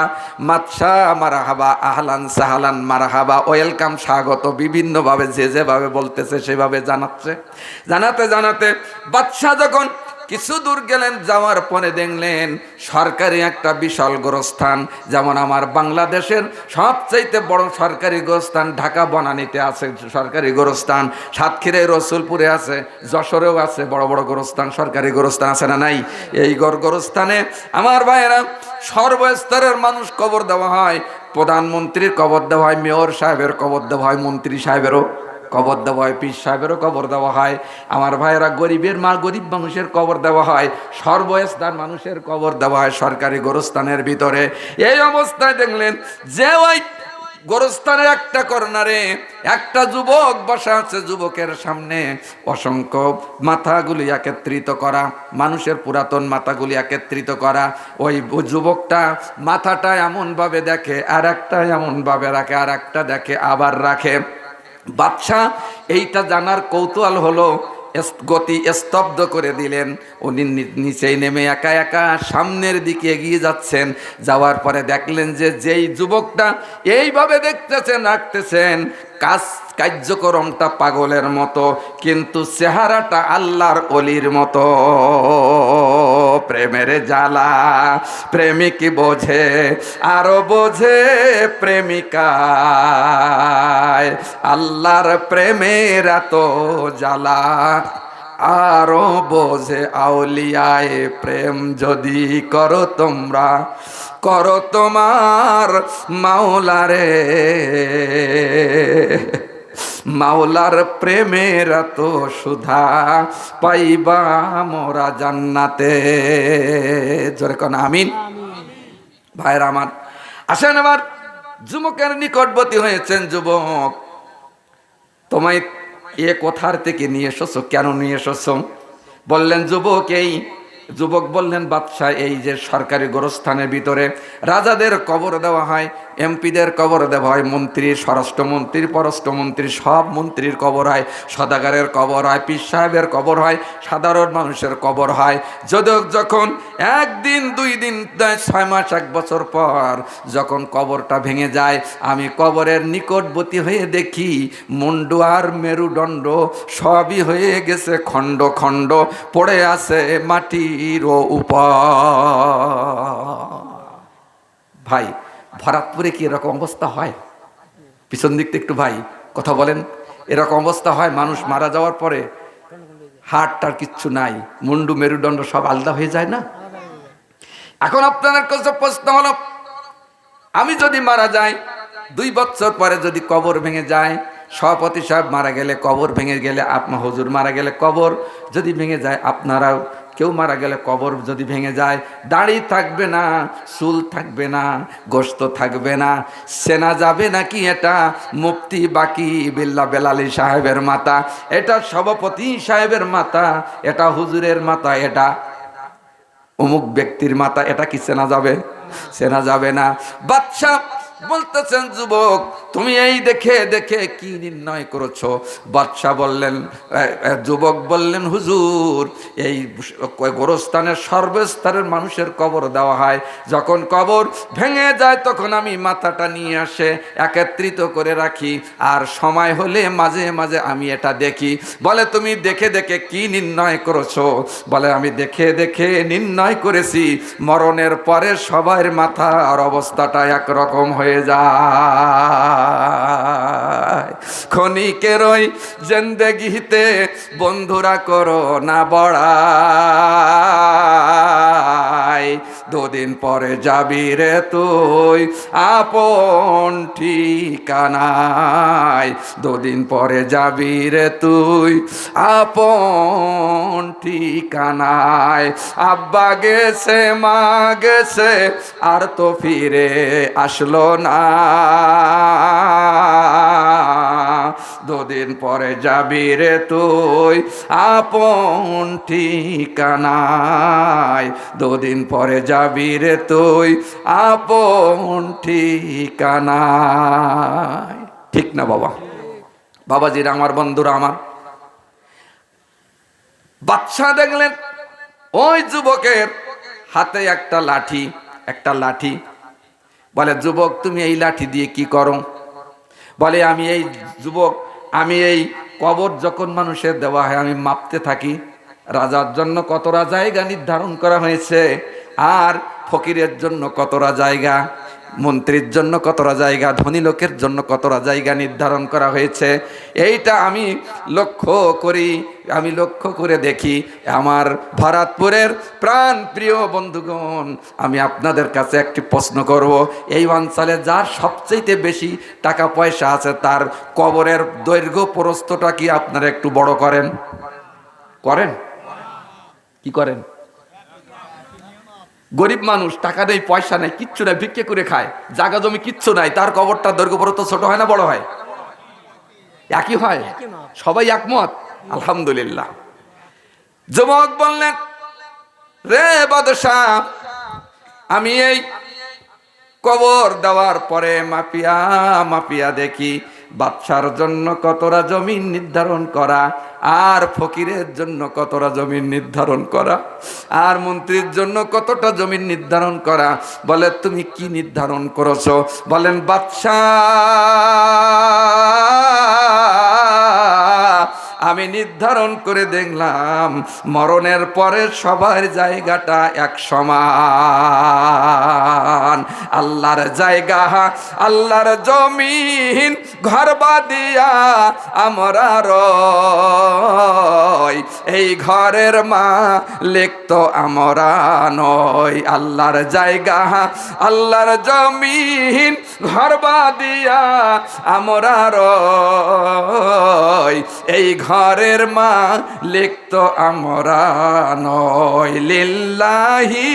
বাদশাহ মারহাবা, আহলান সাহলান মারহাবা, ওয়েলকাম, স্বাগত, বিভিন্নভাবে যে যেভাবে বলতেছে সেভাবে জানাতে জানাতে বাদশাহ যখন কিছু দূর গেলেন, যাওয়ার পরে দেখলেন সরকারি একটা বিশাল গোরস্থান। যেমন আমার বাংলাদেশের সবচাইতে বড় সরকারি গোরস্থান ঢাকা বনানীতে আছে সরকারি গোরস্থান, সাতক্ষীরায় রসুলপুরে আছে, যশোরেও আছে বড় বড় গোরস্থান, সরকারি গোরস্থান আছে না নাই? এই গোরস্থানে আমার ভাইয়েরা সর্বস্তরের মানুষ কবর দেওয়া হয়। প্রধানমন্ত্রীর কবর দেওয়া হয়, মেয়র সাহেবের কবর দেওয়া হয়, মন্ত্রী সাহেবেরও কবর দেওয়া হয়, পীর সাহেবেরও কবর দেওয়া হয়। আমার ভাইয়েরা গরিব মানুষের কবর দেওয়া হয়, সর্বস্তর মানুষের কবর দেওয়া হয় সরকারি গোরস্থানের ভিতরে। এই অবস্থায় দেখলেন যে ওই গোরস্থানের একটা কর্নারে একটা যুবক বসা আছে। যুবকের সামনে অসংখ্য মাথাগুলি একত্রিত করা, মানুষের পুরাতন মাথাগুলি একত্রিত করা। ওই যুবকটা মাথাটা এমনভাবে দেখে, আর একটা এমনভাবে রাখে, আর একটা দেখে আবার রাখে। বাদশাহ এইটা জানার কৌতূহল হলো, গতি স্তব্ধ করে দিলেন। উনি নিচেই নেমে একা একা সামনের দিকে এগিয়ে যাচ্ছেন। যাওয়ার পরে দেখলেন যে যেই যুবকটা এইভাবে দেখতেছেন, রাখতেছেন, কার্যক্রমটা পাগলের মতো, কিন্তু চেহারাটা আল্লাহর অলির মতো। প্রেমের জ্বালা প্রেমিক বোঝে, আরো বোঝে প্রেমিকায়, আল্লাহর প্রেমের এত জ্বালা আরো বোঝে আউলিয়ায়। প্রেম যদি করো তোমরা, করো তোমার মাওলারে, মাওলার প্রেমের এত সুধা পাইবা মোরা জান্নাতে। জোরে কোন আমিন। ভাইরা আমার, আসেন আবার যুবকের নিকটবর্তী হয়েছেন। যুবক, তোমায় এ কোথার থেকে নিয়ে এসেছো, কেন নিয়ে এসেছো? বললেন যুবক এই। যুবক বললেন, বাদশাহ এই যে সরকারি গোরস্থানের ভিতরে রাজাদের কবর দেওয়া হয়, এমপিদের কবর দেওয়া হয়, মন্ত্রীর, স্বরাষ্ট্রমন্ত্রীর, পররাষ্ট্রমন্ত্রীর, সব মন্ত্রীর কবর হয়, সদাগরের কবর হয়, পীর সাহেবের কবর হয়, সাধারণ মানুষের কবর হয়। যখন একদিন, 2 দিন, 6 মাস, 1 বছর পর যখন কবরটা ভেঙে যায়, আমি কবরের নিকটবর্তী হয়ে দেখি মুন্ডু আর মেরুদণ্ড সবই হয়ে গেছে খণ্ড খণ্ড, পড়ে আছে মাটির উপর। ভাই, ভরাতপুরে কি এরকম অবস্থা হয়? পিছন দিকটা একটু ভাই কথা বলেন, এরকম অবস্থা হয়? মানুষ মারা যাওয়ার পরে হাড়টার কিচ্ছু নাই, মুন্ডু মেরুদণ্ড সব আলাদা হয়ে যায় না? এখন আপনাদের কাছে প্রশ্ন হলো, আমি যদি মারা যাই, 2 বছর পরে যদি কবর ভেঙে যায়, সভাপতি সাহেব মারা গেলে কবর ভেঙে গেলে, আপনার হুজুর মারা গেলে কবর যদি ভেঙে যায়, আপনারাও কেউ মারা গেলে কবর যদি ভেঙে যায়, দাড়ি থাকবে না, চুল থাকবে না, গোশত থাকবে না, সেনা যাবে নাকি? এটা মুফতি বাকি বিল্লাহ বেলালী সাহেবের মাথা, এটা সভাপতি সাহেবের মাথা, এটা হুজুরের মাথা, এটা অমুক ব্যক্তির মাথা, এটা কি চেনা যাবে? চেনা যাবে না। বাদশা বলতেছেন, যুবক তুমি এই দেখে দেখে কি নির্ণয় করেছো? বাদশা বললেন, যুবক বললেন, হুজুর এই গোরস্থানের সর্বস্তরের মানুষের কবর দেওয়া হয়, যখন কবর ভেঙে যায় তখন আমি মাথাটা নিয়ে আসে একত্রিত করে রাখি, আর সময় হলে মাঝে মাঝে আমি এটা দেখি। বলে, তুমি দেখে দেখে কি নির্ণয় করেছো? বলে, আমি দেখে দেখে নির্ণয় করেছি মরণের পরে সবার মাথার অবস্থাটা একরকম হয়ে যায়। ক্ষণিকের ওই জিন্দেগিতে বন্ধুরা করো না বড়াই, 2 দিন পরে যাবি রে তুই আপন ঠিকানায়, 2 দিন পরে যাবি রে তুই আপন ঠিকানায়। আব্বা গেছে, মা গেছে, আর তো ফিরে আসলো না, 2 দিন পরে যাবি রে তুই আপন ঠিকানায়, 2 দিন পরে যাবি রে তুই আপন ঠিকানায়। ঠিক না বাবা? বাবাজিরা আমার, বন্ধুরা আমার, বাদশা দেখলেন ওই যুবকের হাতে একটা লাঠি। বলে, যুবক তুমি এই লাঠি দিয়ে কি করো? বলে, আমি এই কবর যখন মানুষের দেওয়া হয় আমি মাপতে থাকি, রাজার জন্য কতটা জায়গা নির্ধারণ করা হয়েছে, আর ফকিরের জন্য কতটা জায়গা, মন্ত্রীর জন্য কতটা জায়গা, ধনী লোকের জন্য কতটা জায়গা নির্ধারণ করা হয়েছে, এইটা আমি লক্ষ্য করে দেখি। আমার ভারতপুরের প্রাণ প্রিয় বন্ধুগণ, আমি আপনাদের কাছে একটি প্রশ্ন করব, এই অঞ্চলে যার সবচেয়ে বেশি টাকা পয়সা আছে তার কবরের দৈর্ঘ্য প্রস্থটা কি আপনারা একটু বড় করেন? কি করেন? গরিব মানুষ, টাকা নেই, পয়সা নেই, কিচ্ছু নাই, ভিক্ষে করে খায়, জায়গা জমি কিচ্ছু নাই, তার কবরটার দৈর্ঘ্য প্রস্থ ছোট হয় না বড় হয়? একই হয়? সবাই একমত? আলহামদুলিল্লাহ। যুবক বললেন, রে বাদশাহ, আমি এই কবর দেওয়ার পরে মাপিয়া দেখি বাদশার জন্য কতটা জমিন নির্ধারণ করা, আর ফকিরের জন্য কতটা জমিন নির্ধারণ করা, আর মন্ত্রীর জন্য কতটা জমিন নির্ধারণ করা। বলে, তুমি কি নির্ধারণ করেছো? বলেন, বাদশাহ আমি নির্ধারণ করে দেখলাম মরণের পরে সবার জায়গাটা এক সমান। আল্লাহর জায়গা, আল্লাহর জমিন, ঘর বাদিয়া আমরা রই, এই ঘরের মালিক তো আমরা নই। আল্লাহর জায়গা, আল্লাহর জমিন, ঘর বাদিয়া আমরা রই, এই ঘরের মালিক তো আমরা নই। লিল্লাহি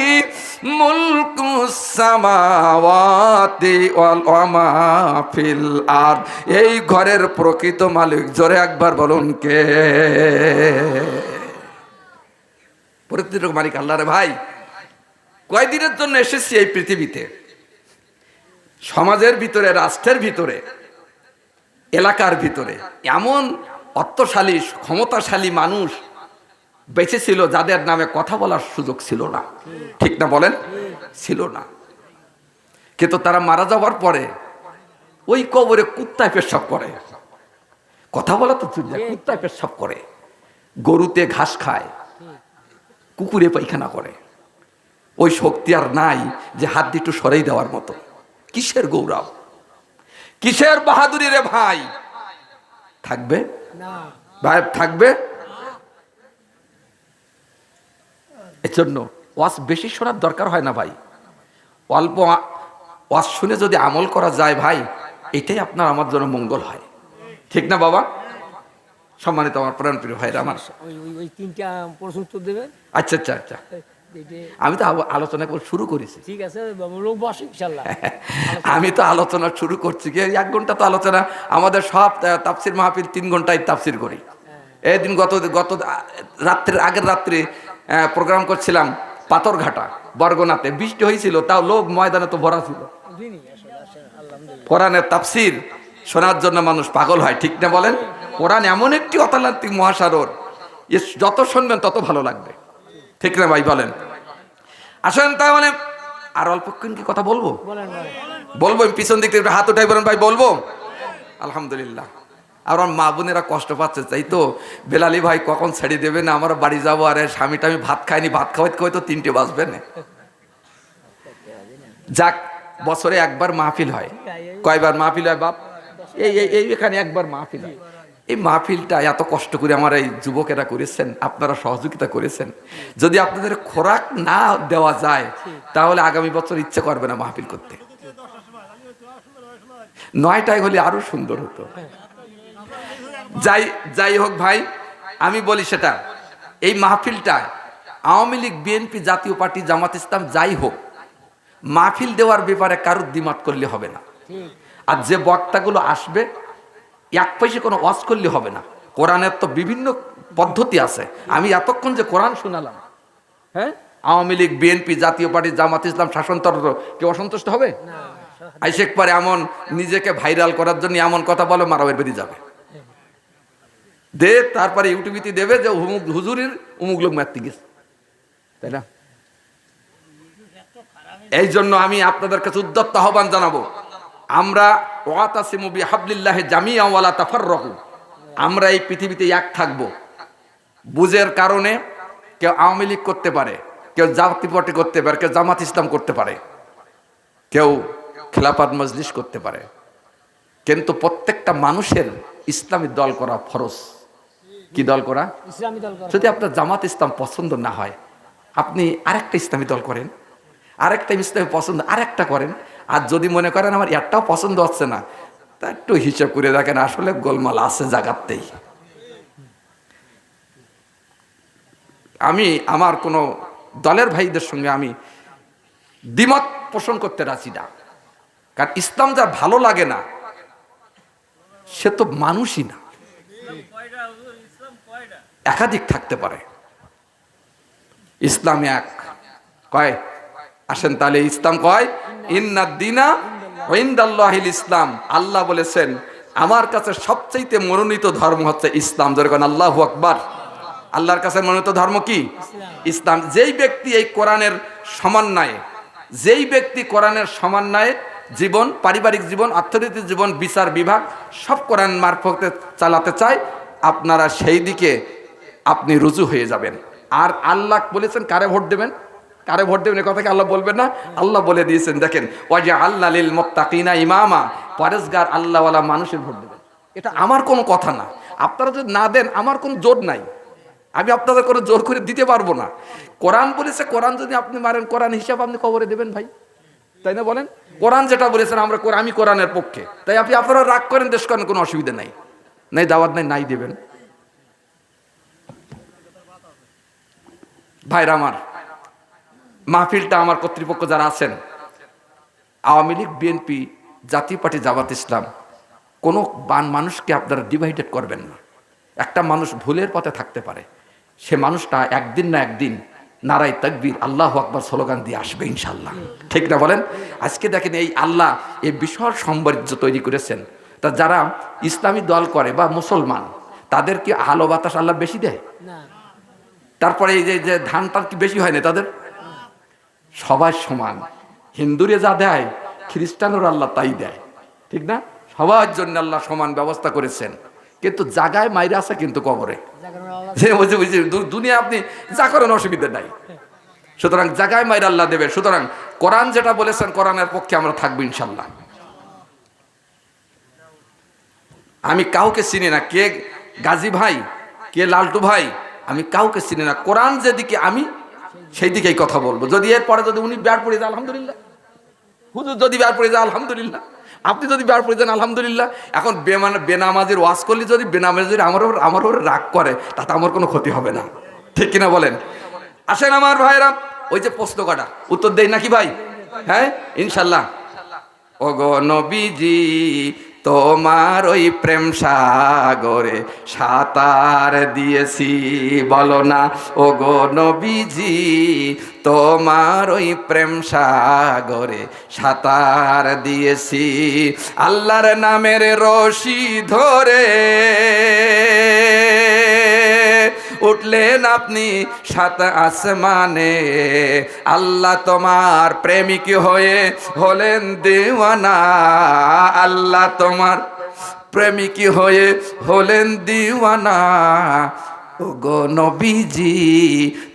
মুলকুস সামাওয়াতি ওয়াল মা ফিল আরদ, এই ঘরের প্রকৃত মালিক জোরে একবার বলুন কে? প্রকৃত মালিক আল্লাহ। রে ভাই, কয়দিনের জন্য এসেছি এই পৃথিবীতে? সমাজের ভিতরে, রাষ্ট্রের ভিতরে, এলাকার ভিতরে এমন অর্থশালী ক্ষমতাশালী মানুষ বেঁচে ছিল যাদের নামে কথা বলার সুযোগ ছিল না, ঠিক না বলেন? ছিল না। কিন্তু তারা মারা যাওয়ার পরে ওই কবরে কুত্তায় পেশাব করে। কথা বলা তো কুত্তায় পেশাব করে, গরুতে ঘাস খায়, কুকুরে পায়খানা করে। ওই শক্তি আর নাই যে হাত দিয়ে একটু সরাই দেওয়ার মতো। কিসের গৌরব, কিসের বাহাদুরি রে ভাই? থাকবে ভাই, থাকবে? এজন্য ওয়াজ বেশি শোনার দরকার হয় না ভাই, অল্প ওয়াজ শুনে যদি আমল করা যায় ভাই, এটাই আপনার আমার জন্য মঙ্গল হয়, ঠিক না বাবা? সম্মানিত আমার প্রাণ প্রিয় ভাইরা আমার, ওই তিনটা প্রশ্ন উত্তর দেবেন। আচ্ছা আচ্ছা আচ্ছা, আমি তো আলোচনা শুরু করেছি। ঠিক আছে, লোক বসে ইনশাআল্লাহ। আমি তো আলোচনা শুরু করছি, 1 ঘন্টা তো আলোচনা। আমাদের সব তাফসির মাহফিল 3 ঘন্টায় তাফসির করি। এই দিন গত রাত্রে, আগের রাত্রে প্রোগ্রাম করছিলাম পাথরঘাটা বরগনাতে, বৃষ্টি হয়েছিল, তাও লোক ময়দানে তো ভরা ছিল। কোরআনের তাফসির শোনার জন্য মানুষ পাগল হয়, ঠিক না বলেন? কোরআন এমন একটি অতালান্তিক মহাসাগর, যত শুনবেন তত ভালো লাগবে, ঠিক না ভাই বলেন? আসেন তাহলে আর অল্পক্ষণ কি কথা বলবো? বলবো। পিছন দিক থেকে হাত উঠাই বলেন ভাই, বলবো। আলহামদুলিল্লাহ। আর আমার মা বোনেরা কষ্ট পাচ্ছে, তাই তো বেলালি ভাই কখন ছেড়ে দেবে না, আমরা বাড়ি যাবো। আরে স্বামীটা আমি ভাত খাইনি, ভাত খাওয়াইতে খাওয়াই তো 3টে বাজবে না। যাক, বছরে একবার মাহফিল হয়। কয়বার মাহফিল হয় বাপ? এই এখানে একবার মাহফিল হয়। এই মাহফিলটা এত কষ্ট করে আমার এই যুবকেরা করেছেন, আপনারা সহযোগিতা করেছেন। যদি আপনাদের খোরাক না দেওয়া যায় তাহলে আগামী বছর ইচ্ছে করবে না মাহফিল করতে। 9টায় হলে আরো সুন্দর হতো। যাই হোক ভাই, আমি বলি সেটা, এই মাহফিলটা আওয়ামী লীগ, বিএনপি, জাতীয় পার্টি, জামাত ইসলাম যাই হোক, মাহফিল দেওয়ার ব্যাপারে কারোর দ্বিমত করলে হবে না। আর যে বক্তাগুলো আসবে, 1 পয়সা কোনো ওয়াজ করলে হবে না। কোরআনের তো বিভিন্ন পদ্ধতি আছে। আমি এতক্ষণ যে কোরআন শোনালাম, হ্যাঁ, আওয়ামী লীগ, বিএনপি, জাতীয় পার্টি, জামাত ইসলাম, শাসনতন্ত্র, কেউ অসন্তুষ্ট হবে? আইসেক পারে এমন নিজেকে ভাইরাল করার জন্য এমন কথা বলে মারাবের বেরিয়ে যাবে দে, তারপরে ইউটিউবিতে দেবে যে হুজুরের অমুক লোক মারতে গেছে, তাই না? এই জন্য আমি আপনাদের কাছে উদ্যত আহ্বান জানাবো, আমরা ওয়াতাসিমু বিহাবলিল্লাহি জামিআ ওয়ালা তাফাররাকু, আমরা এই পৃথিবীতে এক থাকব। বুঝের কারণে কেউ আওয়ামী লীগ করতে পারে, কেউ জাতীয় পার্টি করতে পারে, কেউ জামাত ইসলাম করতে পারে, কেউ খেলাফত মজলিস করতে পারে, কিন্তু প্রত্যেকটা মানুষের ইসলামী দল করা ফরজ। কি দল করা? ইসলামী দল করা। যদি আপনার জামাত ইসলাম পছন্দ না হয়, আপনি আরেকটা ইসলামী দল করেন, আরেকটা ইসলামী পছন্দ আরেকটা করেন। আর যদি মনে করেন আমার একটাও পছন্দ হচ্ছে না, তা একটু হিসাব করে দেখেন, আসলে গোলমাল আছে জাগাতেই। আমি আমার কোনো দলের ভাইদের সঙ্গে আমি দ্বিমত পোষণ করতে রাজি না, কারণ ইসলাম যার ভালো লাগে না সে তো মানুষই না। একাধিক থাকতে পারে, ইসলাম এক। কয় আসেন তাহলে ইসলাম কয় ইন্নাদ দীনা ইনদাল্লাহিল ইসলাম। আল্লাহ বলেছেন আমার কাছে সবচেয়ে মনোনীত ধর্ম হচ্ছে ইসলাম। যেরকম আল্লাহু আকবার। আল্লাহর কাছে মনোনীত ধর্ম কি? ইসলাম। যেই ব্যক্তি এই কোরআনের সমন্বয়ে, যেই ব্যক্তি কোরআনের সমন্বয়ে জীবন, পারিবারিক জীবন, অর্থনৈতিক জীবন, বিচার বিভাগ সব কোরআন মারফতে চালাতে চায়, আপনারা সেই দিকে আপনি রুজু হয়ে যাবেন। আর আল্লাহ বলেছেন কারে ভোট দেবেন, কারে ভোট দেবেন, এ কথা কি আল্লাহ বলবেন না? আল্লাহ বলে দিয়েছেন, দেখেন ওয়াজআলনা লিল মুত্তাকিনা ইমামা, পরেজগার আল্লাহওয়ালা মানুষের ভোট দেবেন। এটা আমার কোনো কথা না, আপনারা যদি না দেন আমার কোনো জোর নাই, আমি আপনাদের কোনো জোর করে দিতে পারবো না। কোরআন বলেছে, কোরআন যদি আপনি মারেন, কোরআন হিসাব আপনি কবরে দেবেন ভাই, তাই না বলেন? কোরআন যেটা বলেছেন আমরা, আমি কোরআনের পক্ষে, তাই আপনারা রাগ করেন, দেশ করেন, কোনো অসুবিধা নাই, নাই দাওয়াত নাই দেবেন। ভাইরা আমার, মাহফিলটা আমার কর্তৃপক্ষ যারা আছেন, আওয়ামী লীগ, বিএনপি, জাতীয় পার্টি, জামাত ইসলাম, কোনো মানুষকে আপনারা ডিভাইডেড করবেন না। একটা মানুষ ভুলের পথে থাকতে পারে, সে মানুষটা একদিন না একদিন নারাই তাকবীর আল্লাহু আকবার স্লোগান দিয়ে আসবে ইনশাল্লাহ, ঠিক না বলেন? আজকে দেখেন এই আল্লাহ এই বিশাল সাম্রাজ্য তৈরি করেছেন। তা যারা ইসলামী দল করে বা মুসলমান, তাদের কি আলো বাতাস আল্লাহ বেশি দেয়? না, তারপরে এই যে ধানটা কি বেশি হয় না তাদের? সবাই সমান। হিন্দুরে যা দেয় খ্রিস্টানের আল্লাহ তাই দেয়, ঠিক না? সবার জন্য আল্লাহ সমান ব্যবস্থা করেছেন। কিন্তু জাগায় মাইরা আছে কিন্তু কবরে, জাগরণ আল্লাহ যে বুঝে বুঝে দুনিয়া আপনি যা করেন অসুবিধা নাই। সুতরাং জাগায় মাইরা আল্লাহ দেবে। সুতরাং কোরআন যেটা বলেছেন কোরআনের পক্ষে আমরা থাকবো ইনশাল্লাহ। আমি কাউকে চিনি না, কে গাজী ভাই কে লালটু ভাই, আমি কাউকে চিনি না। কোরআন যেদিকে আমি সেই দিকেই কথা বলবো। যদি এরপরে যদি উনি বের পড়ে যায় আলহামদুলিল্লাহ, হুজুর যদি বের পড়ে যায় আলহামদুলিল্লাহ, আপনি যদি বের পড়ে যান আলহামদুলিল্লাহ। এখন বেনামাজির ওয়াজ করলে যদি বেনামাজির আমার ওর রাগ করে, তাতে আমার কোনো ক্ষতি হবে না, ঠিক কিনা বলেন? আসেন আমার ভাইরা, ওই যে প্রশ্ন কটা উত্তর দেই নাকি ভাই? হ্যাঁ ইনশাল্লাহ। ওগো নবীজি তোমার ওই প্রেম সাগরে সাঁতার দিয়েছি, বলো না ওগো নবীজি তোমার ওই প্রেম সাগরে সাঁতার দিয়েছি। আল্লাহর নামের রশি ধরে উঠলেন আপনি সাত আসমানে, আল্লাহ তোমার প্রেমিক হয়ে হলেন দিওয়ানা, আল্লাহ তোমার প্রেমিক হয়ে হলেন দিওয়ানা। ওগো নবীজি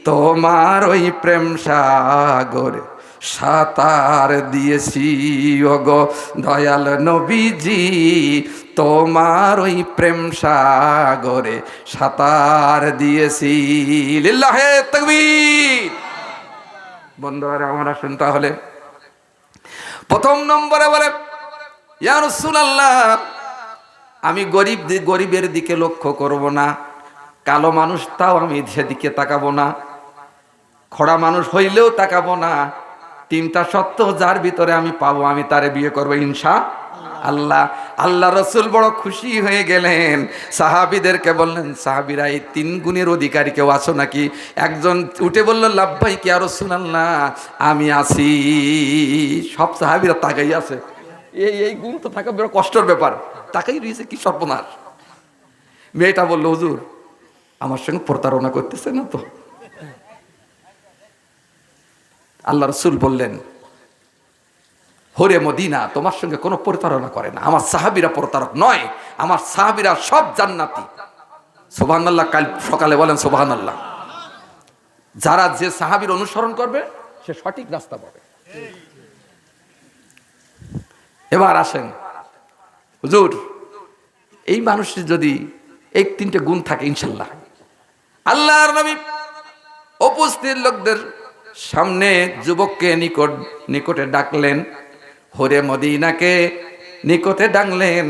তোমার ওই প্রেম সাগরে সাঁতার দিয়েছি, ওগো দয়াল নবীজি তোমার ওই প্রেম সাগরে সাঁতার দিয়েছি। লিল্লাহে তাকবীর। বন্ধুরা আমার আসুন তাহলে প্রথম নম্বরে বলে, ইয়া রাসূলুল্লাহ আমি গরিবের দিকে লক্ষ্য করব না, কালো মানুষটাও আমি সেদিকে তাকাবো না, খোড়া মানুষ হইলেও তাকাবো না। তিনটা সত্য যার ভিতরে আমি পাবো আমি তারে বিয়ে করবো ইনশাআল্লাহ। আল্লাহ রসুল বড় খুশি হয়ে গেলেন, সাহাবীদেরকে বললেন, সাহাবীরা এই তিন গুণের অধিকারী কেউ আছো নাকি? একজন উঠে বলল, লাব্বাইক ইয়া রাসূলুল্লাহ আমি আছি। সব সাহাবীরা তাকাই আছে, এই গুণ তো থাকা বড় কষ্টের ব্যাপার, তাকাই রয়েছে, কি সর্বনাশ। মেয়েটা বলল, হুজুর আমার সঙ্গে প্রতারণা করতেছে না তো? আল্লাহ রসুল বললেন, হরে মদিনা তোমার সঙ্গে কোনো প্রতারণা করে না, আমার সাহাবীরা প্রতারক নয়, আমার সাহাবীরা সব জান্নাতি। সুবহানাল্লাহ, কাল সকালে বলেন সুবহানাল্লাহ। যারা যে সাহাবীর অনুসরণ করবে সে সঠিক রাস্তা পাবে। এবার আসেন, হুজুর এই মানুষের যদি এই তিনটে গুণ থাকে ইনশাল্লাহ। আল্লাহর নবী উপস্থিত লোকদের সামনে যুবককে নিকটে ডাকলেন, হরে মদিনাকে নিকটে ডাকলেন।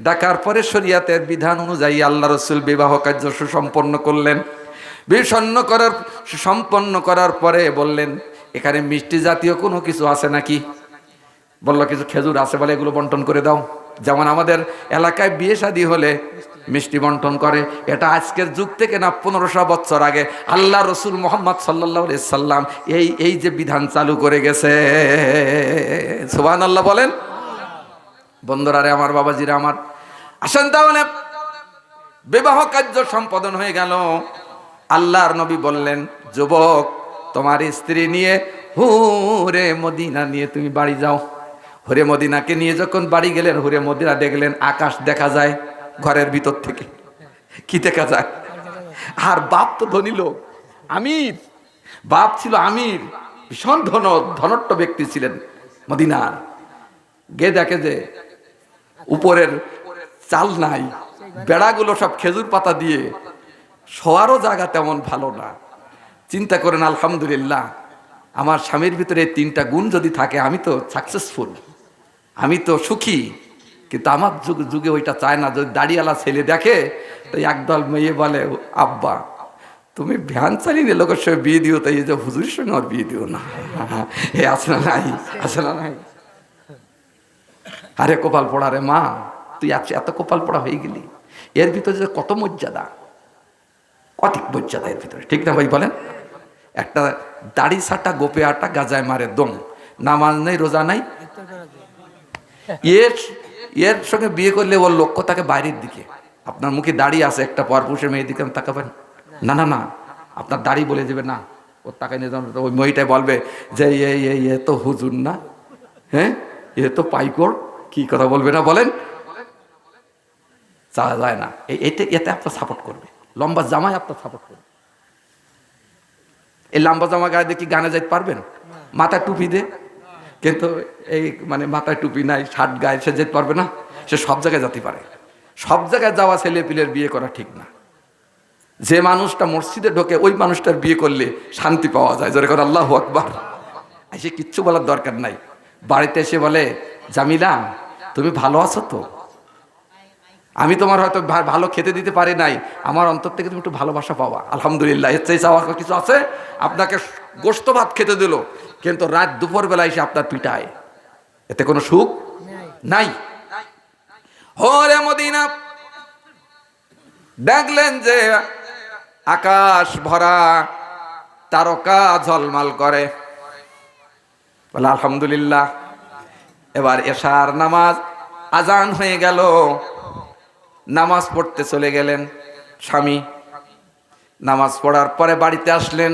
ডাকার পরে শরীয়তের বিধান অনুযায়ী আল্লাহ রসুল বিবাহ কার্য সুসম্পন্ন করলেন। সুসম্পন্ন করার পরে বললেন, এখানে মিষ্টি জাতীয় কোনো কিছু আছে নাকি? বললো, কিছু খেজুর আছে, বলে এগুলো বন্টন করে দাও। যেমন আমাদের এলাকায় বিয়ে শাদী হলে মিষ্টি বন্টন করে, এটা আজকের যুগ থেকে না 1500 বছর আগে আল্লাহ রসুল মুহাম্মদ সাল্লাল্লাহু আলাইহি সাল্লাম এই যে বিধান চালু করে গেছে। সুবহানাল্লাহ বলেন। বন্ধুরা রে আমার, বাবাজিরা আমার, আসেন তাহলে বিবাহ কার্য সম্পাদন হয়ে গেল। আল্লাহর নবী বললেন, যুবক তোমার স্ত্রী নিয়ে হুরে মদিনা নিয়ে তুমি বাড়ি যাও। হুরে মদিনাকে নিয়ে যখন বাড়ি গেলেন, হুরে মদিনা দেখলেন আকাশ দেখা যায় ঘরের ভিতর থেকে। কি দেখা যায়? আর বাপ তো ধনী লোক, আমির, বাপ ছিল আমির, ভীষণ ধনট্ট ব্যক্তি ছিলেন মদিনার। গে দেখে যে উপরের চাল নাই, বেড়াগুলো সব খেজুর পাতা দিয়ে, শোয়ারও জায়গা তেমন ভালো না। চিন্তা করেন, আলহামদুলিল্লাহ আমার স্বামীর ভিতরে তিনটা গুণ যদি থাকে আমি তো সাকসেসফুল, আমি তো সুখী। কিন্তু আমার যুগে ওইটা চায় না। যদি দাড়িওয়ালা ছেলে দেখে তো একদল মেয়ে বলে, আব্বা তুমি ভ্যান চালিয়ে লোকের সঙ্গে বিয়ে দিও, তাই যে হুজুরের সঙ্গে আর বিয়ে দিও না। এ আছে না নাই? আছে না নাই? আরে কপাল পড়া রে মা, তুই এত কপাল পড়া হয়ে গেলি। এর ভিতরে যে কত মর্যাদা, কত মর্যাদা এর ভিতরে, ঠিক না ভাই বলেন? একটা দাড়ি ছাটা গোপে আটা গাজায় মারে দম, নামাজ নেই রোজা নাই। ইফতার করা যায়। এর এর সঙ্গে বিয়ে করলে ওর লক্ষ্য তাকে বাইরের দিকে। আপনার মুখে দাড়ি আছে, একটা পরপুরুষের মেয়ের দিকে তাকাবেন না, না না, আপনার দাড়ি বলে দেবে না, ওর তাকায় নিয়ে যাবেন, ওই মেয়েটাই বলবে যে এ তো হুজুর না, হ্যাঁ এ তো পাইকর, কি কথা বলবে না বলেন, চাওয়া যায় না। এতে আপনার সাপোর্ট করবে, লম্বা জামায় আপনার সাপোর্ট করবে। এই লম্বা জামা গায়ে দিয়ে কি গানে যাইতে পারবেন? মাথায় টুপি দে, কিন্তু এই মানে মাথায় টুপি নাই, শার্ট গায়ে, সে যেতে পারবে না। সে সব জায়গায় যেতে পারে, সব জায়গায় যাওয়া ছেলে পিলের বিয়ে করা ঠিক না। যে মানুষটা মসজিদে ঢোকে ওই মানুষটার বিয়ে করলে শান্তি পাওয়া যায়, জোরে করে আল্লাহু আকবার। এসে কিচ্ছু বলার দরকার নাই, বাড়িতে এসে বলে জামিলা তুমি ভালো আছো তো, আমি তোমার হয়তো ভালো খেতে দিতে পারি নাই, আমার অন্তর থেকে তুমি একটু ভালোবাসা পাওয়া, আলহামদুলিল্লাহ। এর চেয়ে চাওয়া কিছু আছে? আপনাকে গোশত ভাত খেতে দিল, কিন্তু রাত দুপুর বেলা এসে আপনার পিটায়, এতে কোনো সুখ নাই। হরে মদিনা দেখলেন যে আকাশ ভরা তারকা ঝলমাল করে, বলে আলহামদুলিল্লাহ। এবার এশার নামাজ আজান হয়ে গেল, নামাজ পড়তে চলে গেলেন স্বামী। নামাজ পড়ার পরে বাড়িতে আসলেন,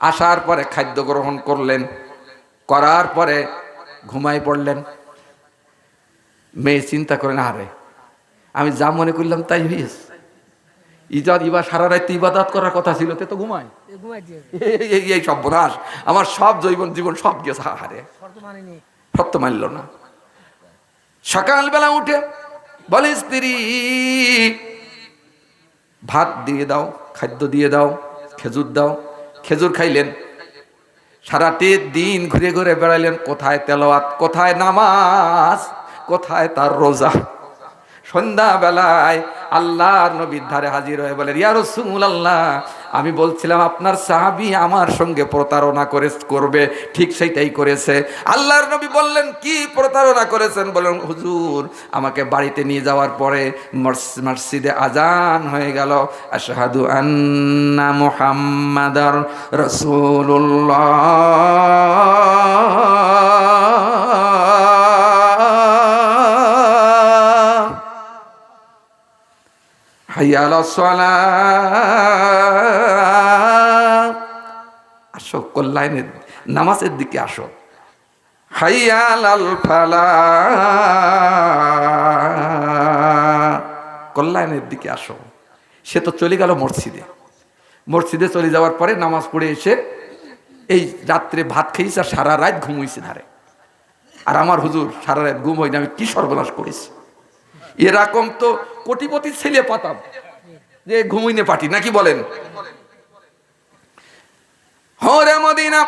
আসার পরে খাদ্য গ্রহণ করলেন, করার পরে ঘুমাই পড়লেন। মেয়ে চিন্তা করেন, আরে আমি যা মনে করলাম তাই হয়েছে, ইবা সারা রাত ইবাদত করার কথা ছিল, তে তো ঘুমাই, এই সব বনাশ, আমার সব জীবন সব গেছে, হারে সত্য মানল না। সকালবেলা উঠে বলে স্ত্রী ভাত দিয়ে দাও, খাদ্য দিয়ে দাও, খেজুর দাও। খেজুর খাইলেন, সারাটি দিন ঘুরে ঘুরে বেড়াইলেন, কোথায় তেলাওয়াত, কোথায় নামাজ, কোথায় তার রোজা। সন্ধ্যা বেলায় আল্লাহর নবীর ধারে হাজির হয়ে বলেন, ইয়া রাসূলুল্লাহ, আমি বলছিলাম আপনার সাহাবী আমার সঙ্গে প্রতারণা করবে, ঠিক সেইটাই করেছে। আল্লাহর নবী বললেন, কি প্রতারণা করেছেন? বলেন হুজুর, আমাকে বাড়িতে নিয়ে যাওয়ার পরে মসজিদে আজান হয়ে গেল, আশহাদু আন্না মুহাম্মাদার রাসূলুল্লাহ, হাইয়া আলাস সালাত, আসো কল্যাণের নামাজের দিকে আসো, হাইয়া আলাল ফালাহ, কল্যাণের দিকে আসো। সে তো চলে গেল মসজিদে চলে যাওয়ার পরে নামাজ পড়ে এসে এই রাত্রে ভাত খেয়েছে আর সারা রাত ঘুমোইছে ধারে। আর আমার হুজুর সারা রাত ঘুম হয় না, আমি কি সর্বনাশ করেছি। এরকম তো কোটিপতি ছেলে পাতাম যে ঘুমাইনে পাটি, নাকি বলেন? হরে মদিনা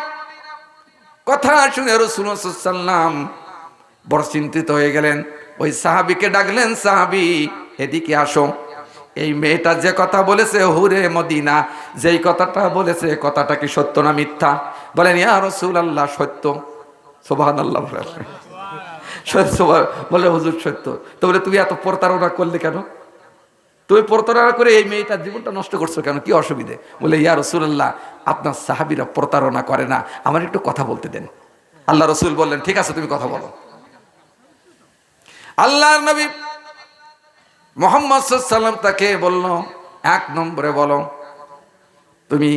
কথা শুনে রাসূলুল্লাহ সাল্লাল্লাহু আলাইহি ওয়াসাল্লাম বড় চিন্তিত হয়ে গেলেন। ওই সাহাবীকে ডাকলেন, সাহাবী এদিকে আসো। এই মেয়েটা যে কথা বলেছে, হুরে মদিনা যেই কথাটা বলেছে, কথাটা কি সত্য না মিথ্যা? বলেন ইয়া রাসূলুল্লাহ সত্য। সুবহানাল্লাহ বলে হুজুর সত্য। তো বলে তুমি এত প্রতারণা করলে কেন? তুমি প্রতারণা করে এই মেয়েটার জীবনটা নষ্ট করছো কেন? কি অসুবিধে? বলে ইয়া রাসূলুল্লাহ, আপনার সাহাবীরা প্রতারণা করে না, আমার একটু কথা বলতে দেন। আল্লাহ রাসূল বললেন, ঠিক আছে তুমি কথা বলো। আল্লাহর নবী মুহাম্মদ সাল্লাল্লাহু আলাইহি ওয়াসাল্লাম তাকে বলল, এক নম্বরে বলো তুমি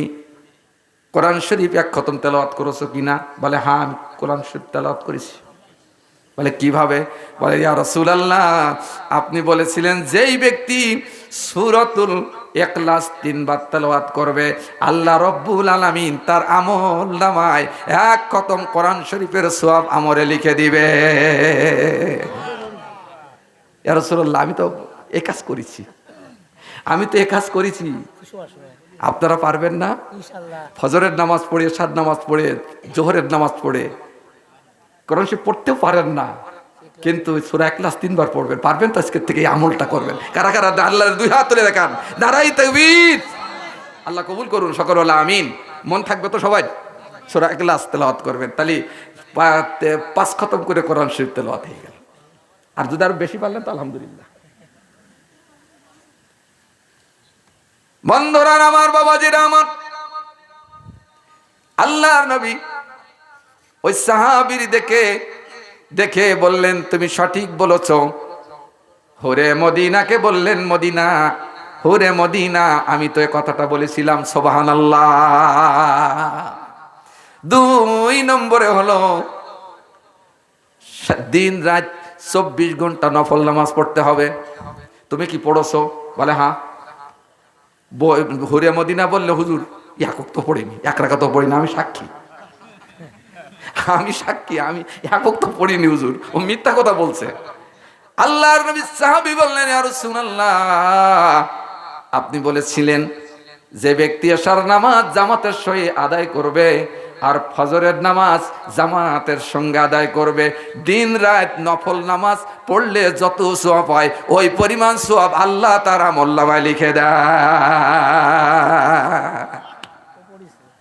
কোরআন শরীফ এক খতম তেলাওয়াত করেছো কিনা? বলে হ্যাঁ আমি কোরআন শরীফ তেলাওয়াত করেছি। বলে কিভাবে? বলে ইয়া রাসূলুল্লাহ, আপনি বলেছিলেন যেই ব্যক্তি সূরাতুল ইখলাস 3 বার তেলাওয়াত করবে, আল্লাহ রাব্বুল আলামিন তার আমলনামায় এক খতম কোরআন শরীফের সওয়াব আমরে লিখে দিবে। ইয়া রাসূলুল্লাহ, আমি তো এই কাজ করেছি, আপনারা পারবেন না? ফজরের নামাজ পড়ে, এশার নামাজ পড়ে, জোহরের নামাজ পড়ে কোরআন শরীফ পড়তেও পারেন না, কিন্তু সূরা ইখলাস 3 বার পড়বেন, পারবেন তো? আজকের থেকে এই আমলটা করবেন। কারা কারা আল্লাহর দুই হাত তুলে দেখান, নারায়ে তাকবীর। আল্লাহ কবুল করুন, সকল বলে আমিন। মন থাকবে তো সবাই? সূরা ইখলাস তেলাওয়াত করবেন, তাহলে 5 খতম করে কোরআন শরীফ তেলাওয়াত হয়ে গেল। আর যদি আরো বেশি পারলেন তো আলহামদুলিল্লাহ। বন্ধুরা আমার, বাবাজিরা আমার, আল্লাহর নবী ওই সাহাবীর দেখে বললেন, তুমি সঠিক বলেছ। হোরে মদিনাকে বললেন, মদিনা, হোরে মদিনা, আমি তো এ কথাটা বলেছিলাম। সুবহানাল্লাহ। 2 নম্বরে হলো দিন রাত 24 ঘন্টা নফল নামাজ পড়তে হবে। তুমি কি পড়ছো? বলে হ্যাঁ। হুরে মদিনা বললে, হুজুর একক তো পড়িনি, 1 রাকাত তো পড়িনি। আমি সাক্ষী, আমি একক তো পড়িনি হুজুর। ও মিথ্যা কথা বলছে। আল্লাহর নবী সাহাবী বললেন, ইয়া রাসূলুল্লাহ, আপনি বলেছিলেন যে ব্যক্তি এশার নামাজ জামাতের সঙ্গে আদায় করবে আর ফজরের নামাজ জামাতের সঙ্গে আদায় করবে, দিন রাত নফল নামাজ পড়লে যত সওয়াব হয় ওই পরিমাণ সওয়াব আল্লাহ তাআলা আমল নামায় লিখে দেয়।